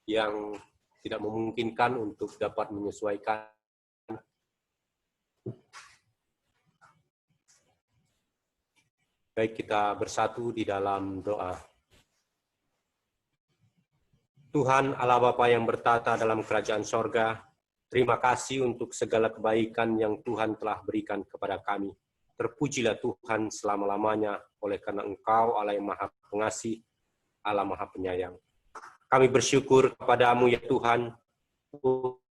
Yang tidak memungkinkan untuk dapat menyesuaikan. Baik, kita bersatu di dalam doa. Tuhan Allah Bapa yang bertata dalam kerajaan sorga, terima kasih untuk segala kebaikan yang Tuhan telah berikan kepada kami. Terpujilah Tuhan selama-lamanya oleh karena Engkau Allah yang Maha Pengasih, Allah Maha Penyayang. Kami bersyukur kepadamu ya Tuhan,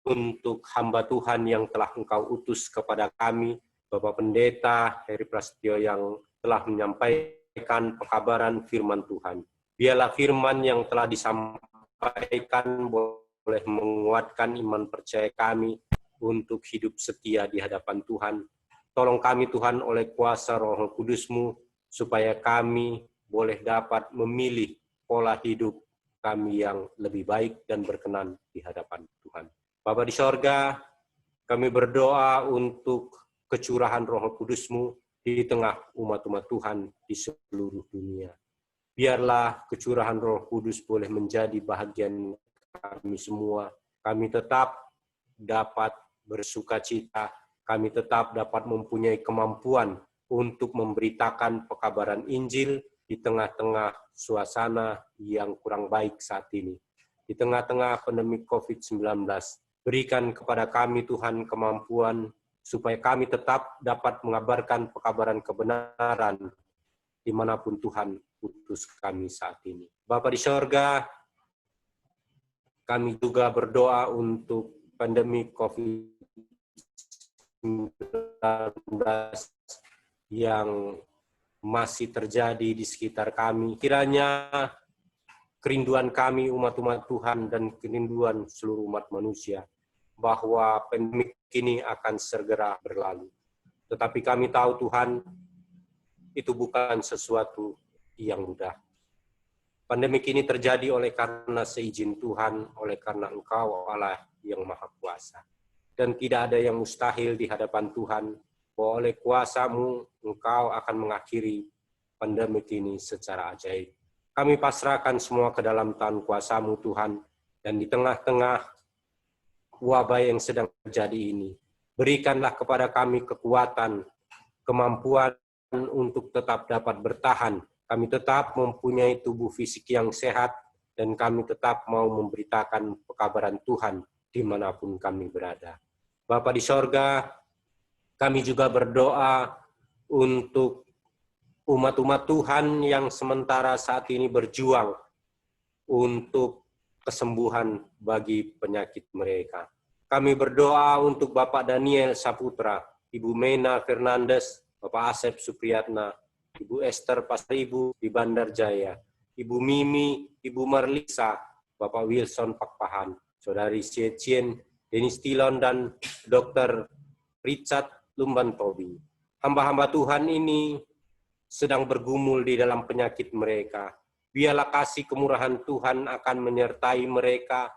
untuk hamba Tuhan yang telah Engkau utus kepada kami, Bapak Pendeta Heri Prasetyo yang telah menyampaikan pekabaran firman Tuhan. Biarlah firman yang telah disampaikan boleh menguatkan iman percaya kami untuk hidup setia di hadapan Tuhan. Tolong kami Tuhan oleh kuasa Roh Kudus-Mu, supaya kami boleh dapat memilih pola hidup kami yang lebih baik dan berkenan di hadapan Tuhan. Bapa di sorga, kami berdoa untuk kecurahan Roh Kudus-Mu di tengah umat-umat Tuhan di seluruh dunia. Biarlah kecurahan Roh Kudus boleh menjadi bahagian kami semua. Kami tetap dapat bersukacita, kami tetap dapat mempunyai kemampuan untuk memberitakan pekabaran Injil di tengah-tengah suasana yang kurang baik saat ini. Di tengah-tengah pandemi COVID-19, berikan kepada kami Tuhan kemampuan supaya kami tetap dapat mengabarkan pekabaran kebenaran dimanapun Tuhan utus kami saat ini. Bapa di sorga, kami juga berdoa untuk pandemi COVID-19 yang masih terjadi di sekitar kami. Kiranya kerinduan kami umat-umat Tuhan dan kerinduan seluruh umat manusia bahwa pandemi ini akan segera berlalu. Tetapi kami tahu Tuhan, itu bukan sesuatu yang mudah. Pandemi ini terjadi oleh karena seizin Tuhan, oleh karena Engkau Allah yang Maha Kuasa. Dan tidak ada yang mustahil di hadapan Tuhan, bahwa oleh kuasa-Mu Engkau akan mengakhiri pandemi ini secara ajaib. Kami pasrahkan semua ke dalam tangan kuasa-Mu Tuhan, dan di tengah-tengah wabah yang sedang terjadi ini, berikanlah kepada kami kekuatan, kemampuan untuk tetap dapat bertahan. Kami tetap mempunyai tubuh fisik yang sehat, dan kami tetap mau memberitakan pekabaran Tuhan dimanapun kami berada. Bapa di sorga, kami juga berdoa untuk umat-umat Tuhan yang sementara saat ini berjuang untuk kesembuhan bagi penyakit mereka. Kami berdoa untuk Bapak Daniel Saputra, Ibu Mena Fernandes, Bapak Asep Supriyatna, Ibu Esther Pasaribu di Bandar Jaya, Ibu Mimi, Ibu Marlisa, Bapak Wilson Pakpahan, Saudari Siecien, Denis Tilon, dan Dr. Richard Lumban Tobi. Hamba-hamba Tuhan ini sedang bergumul di dalam penyakit mereka. Biarlah kasih kemurahan Tuhan akan menyertai mereka,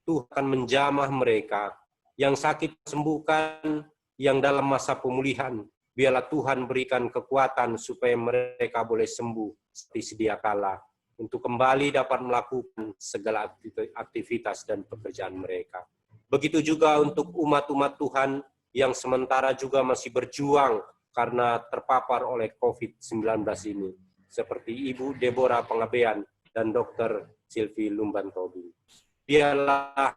Tuhan akan menjamah mereka. Yang sakit sembuhkan, yang dalam masa pemulihan, biarlah Tuhan berikan kekuatan supaya mereka boleh sembuh seperti sedia kala, untuk kembali dapat melakukan segala aktivitas dan pekerjaan mereka. Begitu juga untuk umat-umat Tuhan yang sementara juga masih berjuang karena terpapar oleh COVID-19 ini, seperti Ibu Deborah Pengabean dan Dr. Sylvie Lumban Tobi. Biarlah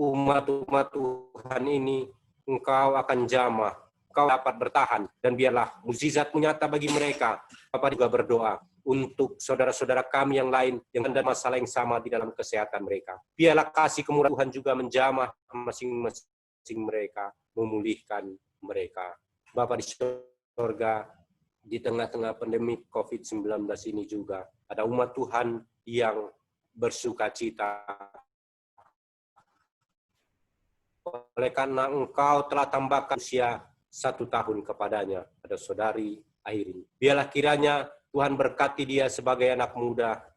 umat-umat Tuhan ini Engkau akan jamah, Engkau dapat bertahan, dan biarlah mukjizat menyata bagi mereka. Bapak juga berdoa untuk saudara-saudara kami yang lain yang ada masalah yang sama di dalam kesehatan mereka. Biarlah kasih kemurahan Tuhan juga menjamah masing-masing mereka, memulihkan mereka. Bapa di surga, di tengah-tengah pandemi COVID-19 ini juga ada umat Tuhan yang bersukacita oleh karena Engkau telah tambahkan usia 1 tahun kepadanya, pada saudari Airin. Biarlah kiranya Tuhan berkati dia sebagai anak muda.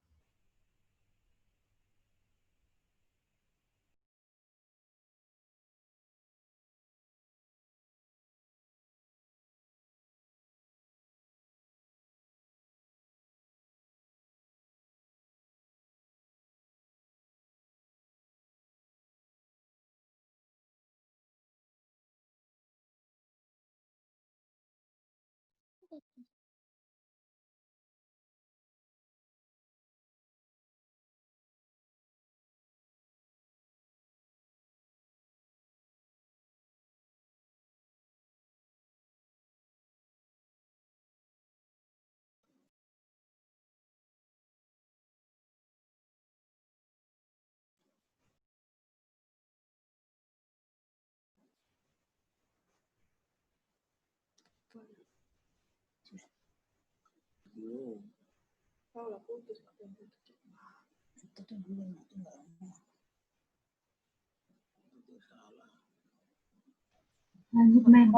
Lanjut, Men.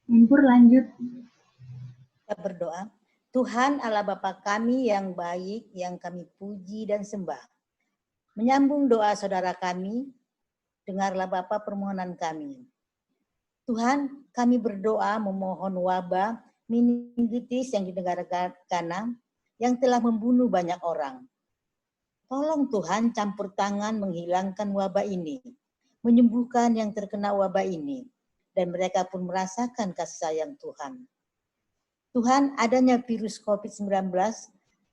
Menpur lanjut. Kita berdoa. Tuhan Allah Bapa kami yang baik, yang kami puji dan sembah. Menyambung doa saudara kami, dengarlah Bapa permohonan kami. Tuhan, kami berdoa memohon wabah meningitis yang di negara Ghana yang telah membunuh banyak orang. Tolong Tuhan campur tangan menghilangkan wabah ini, menyembuhkan yang terkena wabah ini, dan mereka pun merasakan kasih sayang Tuhan. Tuhan, adanya virus COVID-19,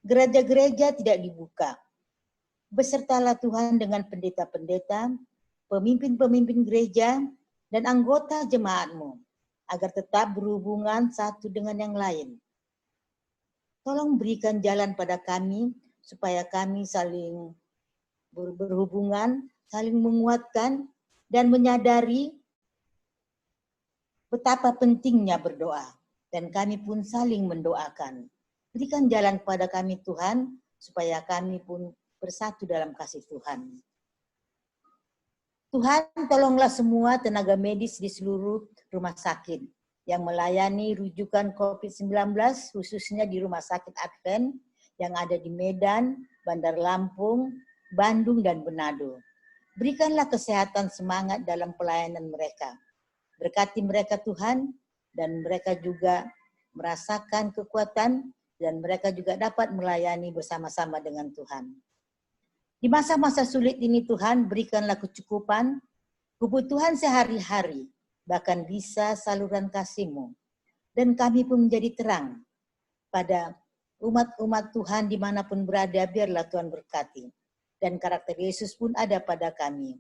gereja-gereja tidak dibuka. Besertalah Tuhan dengan pendeta-pendeta, pemimpin-pemimpin gereja, dan anggota jemaat-Mu, agar tetap berhubungan satu dengan yang lain. Tolong berikan jalan pada kami, supaya kami saling berhubungan, saling menguatkan, dan menyadari betapa pentingnya berdoa. Dan kami pun saling mendoakan. Berikan jalan kepada kami Tuhan, supaya kami pun bersatu dalam kasih Tuhan. Tuhan, tolonglah semua tenaga medis di seluruh rumah sakit yang melayani rujukan COVID-19, khususnya di Rumah Sakit Advent yang ada di Medan, Bandar Lampung, Bandung, dan Manado. Berikanlah kesehatan semangat dalam pelayanan mereka. Berkati mereka Tuhan, dan mereka juga merasakan kekuatan, dan mereka juga dapat melayani bersama-sama dengan Tuhan. Di masa-masa sulit ini Tuhan, berikanlah kecukupan, kebutuhan sehari-hari, bahkan bisa saluran kasih-Mu. Dan kami pun menjadi terang pada umat-umat Tuhan dimanapun berada, biarlah Tuhan berkati. Dan karakter Yesus pun ada pada kami.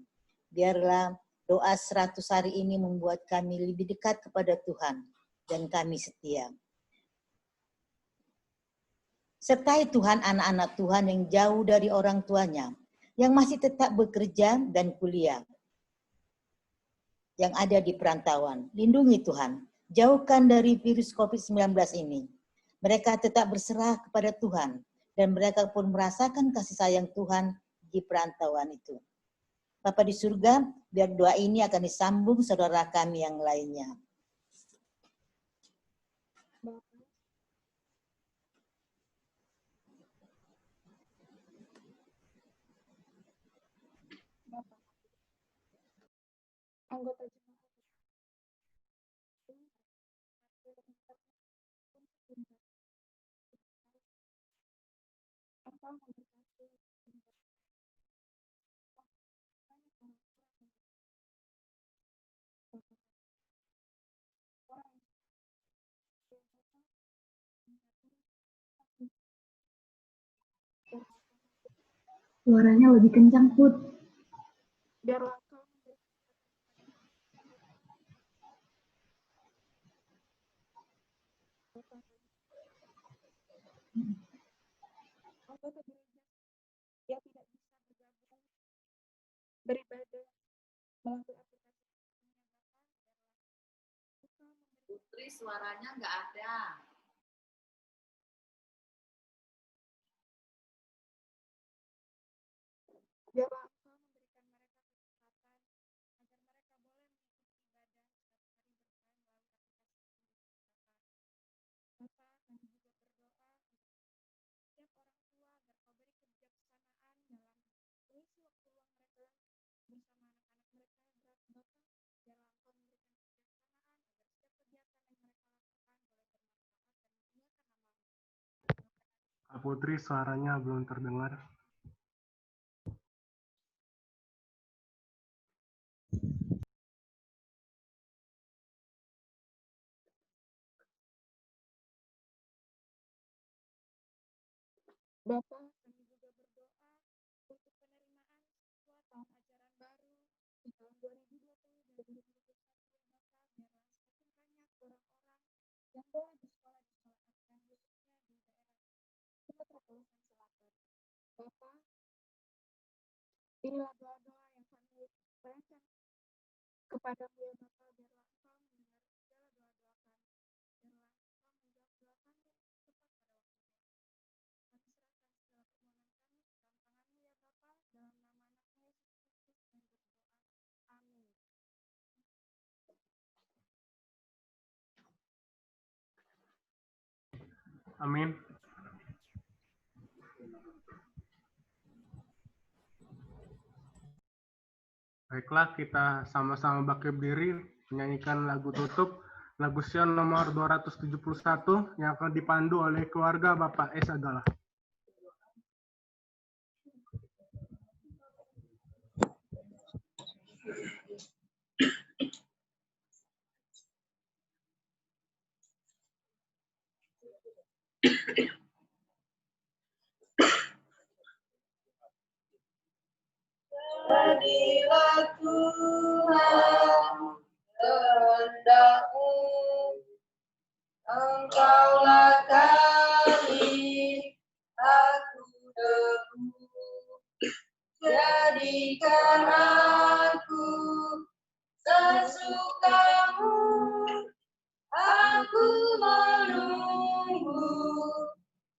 Biarlah doa 100 hari ini membuat kami lebih dekat kepada Tuhan, dan kami setia. Sertai Tuhan anak-anak Tuhan yang jauh dari orang tuanya, yang masih tetap bekerja dan kuliah, yang ada di perantauan. Lindungi Tuhan, jauhkan dari virus COVID-19 ini. Mereka tetap berserah kepada Tuhan, dan mereka pun merasakan kasih sayang Tuhan di perantauan itu. Bapa di surga, biar doa ini akan disambung saudara kami yang lainnya. Anggota Suaranya lebih kencang, Put. biarlah Kau anggota gereja yang tidak bisa bergabung beribadah melalui aplikasi Putri, suaranya nggak ada. Kak Putri, suaranya belum terdengar. Bapa, kami juga berdoa untuk penerimaan siswa tahun ajaran baru di tahun 2020 dan 2021 ya Bapak, biarlah semakin banyak orang-orang yang boleh bersekolah di sekolah Kristen khususnya di daerah Sumatera Selatan. Bapak, inilah doa-doa yang kami bayangkan kepadamu ya Bapak, biarlah Engkau mendengar segala doa-doa kami, biarlah Engkau menjawab doa kami tepat pada waktunya. Kami serahkan segala permohonan kami ke dalam tangan-Mu ya Bapa, dalam nama anak-Mu Yesus Kristus kami berdoa. Amin. Amin. Baiklah, kita sama-sama bangkit berdiri menyanyikan lagu tutup, lagu Sion nomor 271 yang akan dipandu oleh keluarga Bapak S. Agala. Jadilah Tuhan kehendak-Mu, Engkaulah kami, aku debu. Jadikan aku sesuka-Mu, aku menunggu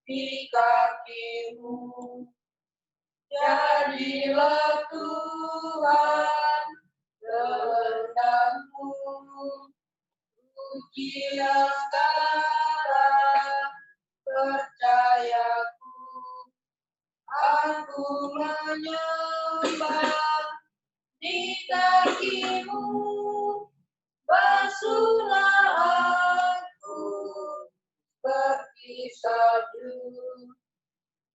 di kaki-Mu. Jadilah Tuhan kehendak-Mu, pujilah sekarang percayaku, aku menyembah di kaki-Mu, basuhlah aku seperti salju.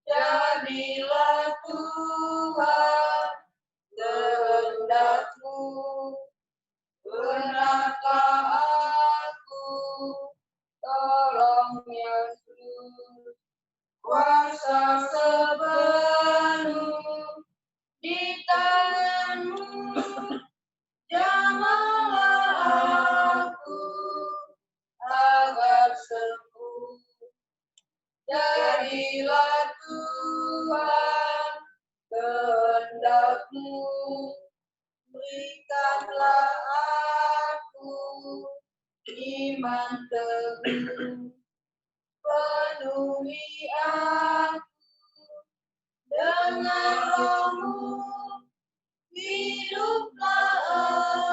Jadilah Tuhan kehendak-Mu, benarkah aku, tolong Yesus, kuasa sepenuh di tangan-Mu, jamahlah aku agar sembuh. Jadilah Tuhan kehendak-Mu, berikanlah aku iman teguh, penuhi aku dengan Roh-Mu, hiduplah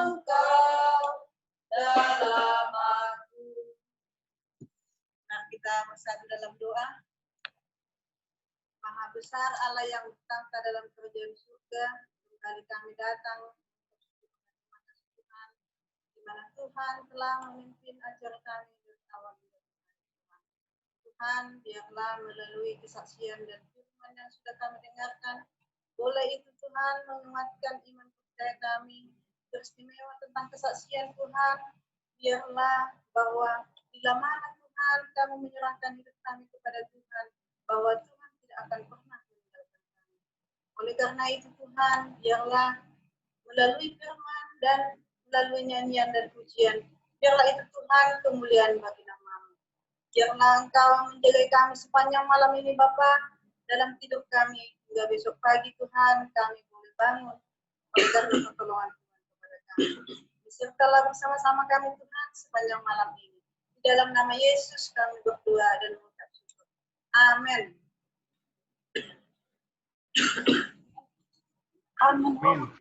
Engkau dalam aku. Nah, kita bersatu dalam doa. Maha besar Allah yang bertata dalam kerajaan surga, kembali kami datang Tuhan, di mana Tuhan telah memimpin acara kami dari awal hingga Tuhan. Tuhan, biarlah melalui kesaksian dan firman yang sudah kami dengarkan, boleh itu Tuhan menguatkan iman percaya kami, teristimewa tentang kesaksian Tuhan, biarlah bahwa bila mana Tuhan kami menyerahkan hidup kami kepada Tuhan, bahwa Tuhan tidak akan pernah meninggalkan kami. Oleh karena itu Tuhan, biarlah melalui firman dan melalui nyanyian dan pujian, biarlah itu Tuhan kemuliaan bagi nama-Mu. Biarlah Engkau menjaga kami sepanjang malam ini Bapa, dalam tidur kami, hingga besok pagi Tuhan kami boleh bangun oleh karena pertolongan Tuhan kepada kami. Besertalah bersama-sama kami Tuhan sepanjang malam ini. Di dalam nama Yesus kami berdoa dan mengucap syukur. Amin. Amin.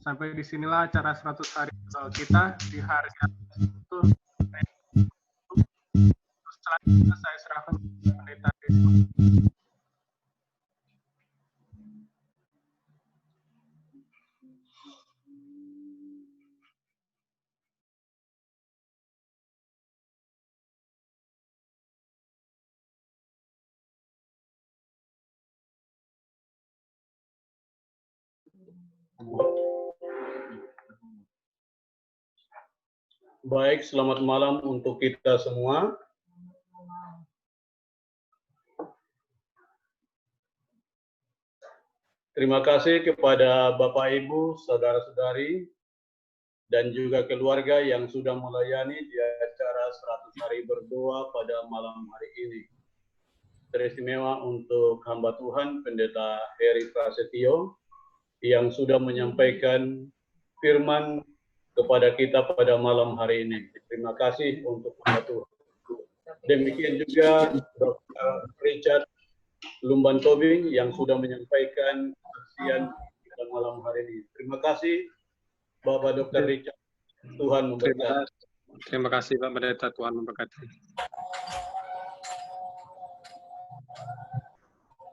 Sampai disinilah acara 100 hari kita di hari itu. Selanjutnya saya serahkan ke pendeta Desi. Baik, selamat malam untuk kita semua. Terima kasih kepada Bapak Ibu, saudara-saudari, dan juga keluarga yang sudah melayani di acara 100 hari berdoa pada malam hari ini. Teristimewa untuk hamba Tuhan, Pendeta Heri Prasetyo, yang sudah menyampaikan firman kepada kita pada malam hari ini. Terima kasih untuk hamba Tuhan. Demikian juga Dr. Richard Lumban Tobing yang sudah menyampaikan kesaksian pada malam hari ini. Terima kasih Bapak Dr. Richard. Tuhan memberkati. Terima kasih Pak Pendeta, Tuhan memberkati.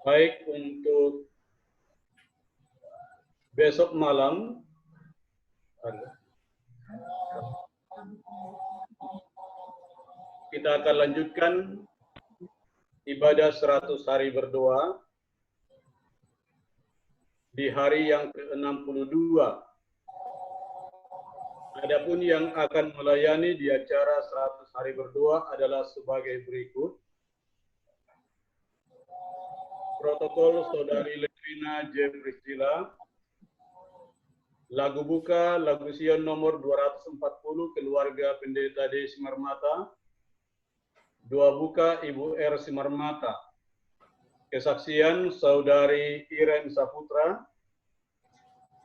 Baik, untuk besok malam kita akan lanjutkan ibadah 100 hari berdoa di hari yang ke-62. Adapun yang akan melayani di acara 100 hari berdoa adalah sebagai berikut. Protokol Saudari Levina J. Priscilla. Lagu buka, lagu Sion nomor 240, keluarga Pendeta D. Simarmata. Doa buka, Ibu R. Simarmata. Kesaksian Saudari Iren Saputra.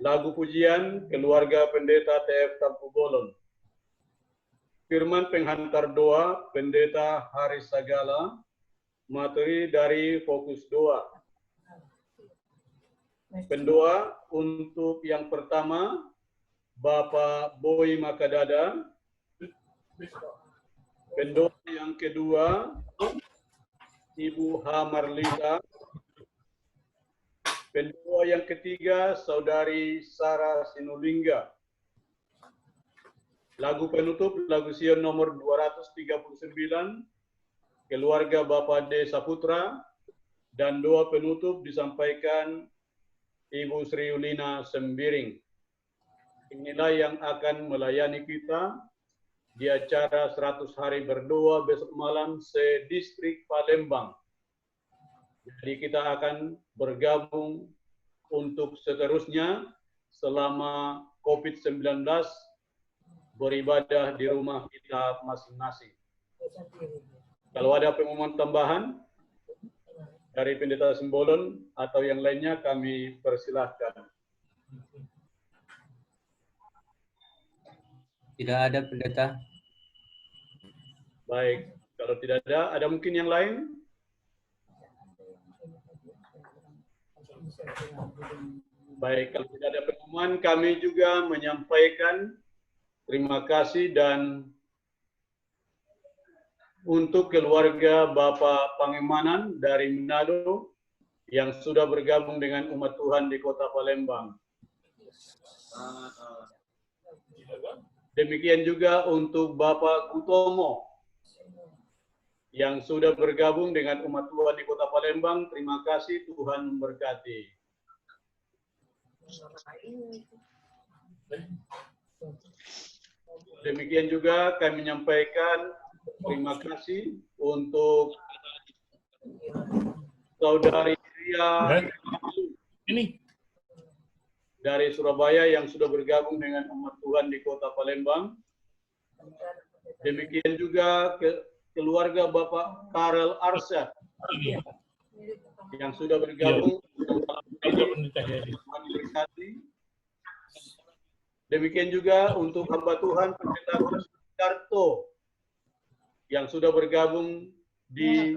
Lagu pujian, keluarga Pendeta TF Tampu Bolon. Firman penghantar doa, Pendeta Haris Sagala. Materi dari Fokus Doa. Pendoa untuk yang pertama, Bapak Boy Makadada. Pendoa yang kedua, Ibu H. Marlita. Pendoa yang ketiga, Saudari Sarah Sinulingga. Lagu penutup, lagu Sion nomor 239, keluarga Bapak D. Saputra, dan doa penutup disampaikan Ibu Sri Yulina Sembiring. Inilah yang akan melayani kita di acara 100 hari berdoa besok malam se-distrik Palembang. Jadi kita akan bergabung untuk seterusnya selama COVID-19 beribadah di rumah kita masing-masing. Kalau ada pengumuman tambahan dari Pendeta Simbolon atau yang lainnya, kami persilahkan. Tidak ada, Pendeta. Baik, kalau tidak ada mungkin yang lain? Baik, kalau tidak ada pengumuman, kami juga menyampaikan terima kasih dan untuk keluarga Bapak Pangemanan dari Manado yang sudah bergabung dengan umat Tuhan di Kota Palembang. Demikian juga untuk Bapak Gutomo yang sudah bergabung dengan umat Tuhan di Kota Palembang. Terima kasih, Tuhan memberkati. Demikian juga kami menyampaikan terima kasih untuk Saudari Ria ini dari Surabaya yang sudah bergabung dengan umat Tuhan di Kota Palembang. Demikian juga keluarga Bapak Karel Arsyad yang sudah bergabung. Demikian juga untuk hamba Tuhan Pendeta Kuswidarto yang sudah bergabung di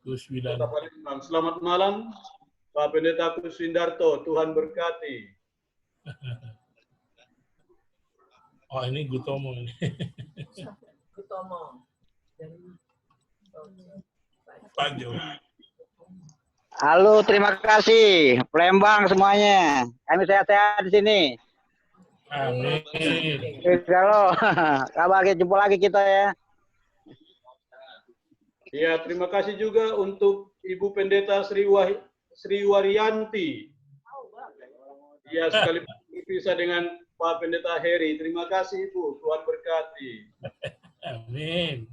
Kota Palembang. Selamat malam Pak Pendeta Kuswidarto, Tuhan berkati. Oh, ini Gutomo ini. Gutomo. Pak Jo. Halo, terima kasih. Palembang semuanya. Kami sehat-sehat di sini. Amin. Halo, kabar jumpa lagi kita ya. Ya, terima kasih juga untuk Ibu Pendeta Sri Waryanti. Ya, sekali berpisah dengan Pak Pendeta Heri. Terima kasih Ibu, Tuhan berkati. Amin.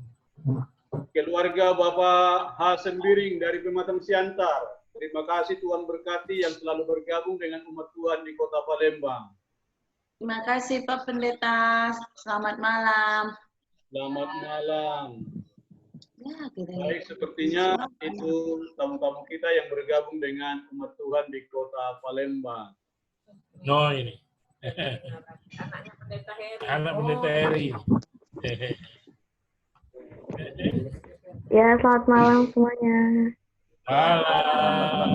Keluarga Bapak Hasan Biring dari Pematang Siantar. Terima kasih Tuhan berkati yang selalu bergabung dengan umat Tuhan di Kota Palembang. Terima kasih Pak Pendeta. Selamat malam. Selamat malam. Ya, kita Baik, sepertinya itu tamu-tamu kita yang bergabung dengan umat Tuhan di Kota Palembang. No ini. anaknya Pendeta Heri. Anak Pendeta Heri. Ya, selamat malam semuanya. Malam.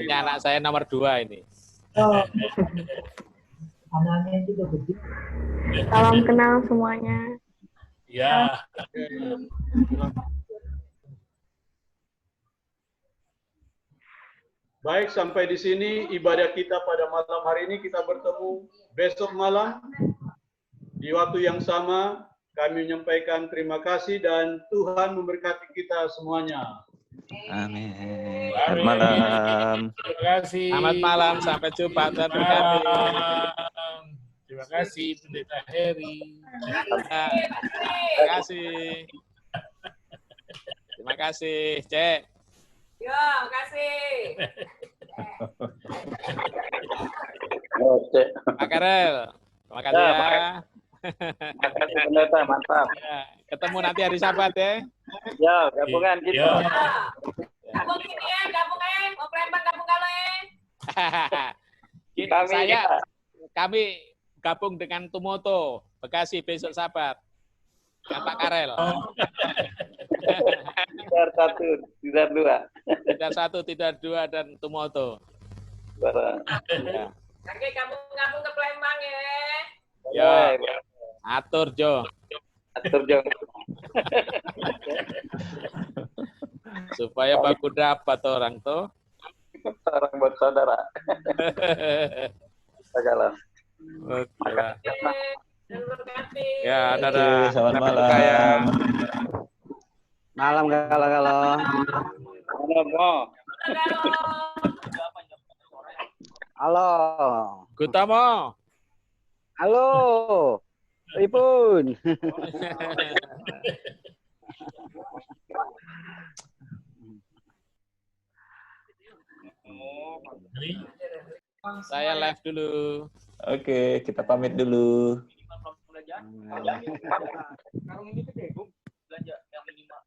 Ini anak saya nomor 2 ini. Anaknya juga begitu. Salam kenal semuanya. Ya. Baik, sampai di sini ibadah kita pada malam hari ini. Kita bertemu besok malam di waktu yang sama. Kami menyampaikan terima kasih dan Tuhan memberkati kita semuanya. Amin. Selamat malam. Terima kasih. Selamat malam, sampai jumpa. Tuhan berkati. Terima kasih Pendeta Heri. Terima kasih. Terima kasih, Cek. Yo, makasih. Pak Karel. Terima kasih ya. Terima kasih Pendeta, mantap. Ya, ketemu nanti hari Sabat ya. Ya, gabungan gitu. Ya. Gabung sini ya, gabung mau Palembang gabung kalau Kami gabung dengan Tumoto, Bekasi besok Sabat. Dengan Pak Karel. Tidar 1, tidar 2. Tidak 1, tidak 2 dan Tumoto. Barang. Ya. Oke, gabung ke Palembang ya. Ya. Atur Jo. Atur Jo. Supaya baku dapat orang tuh. Orang buat saudara. Segala. Oke. Terima Ya, dadah. Selamat malam. Malam galau-galau. Halo. Gutamo. Halo. Ipun. Saya live dulu. Oke, kita pamit dulu. Karung ini gede, Bu. Belanja yang minimal.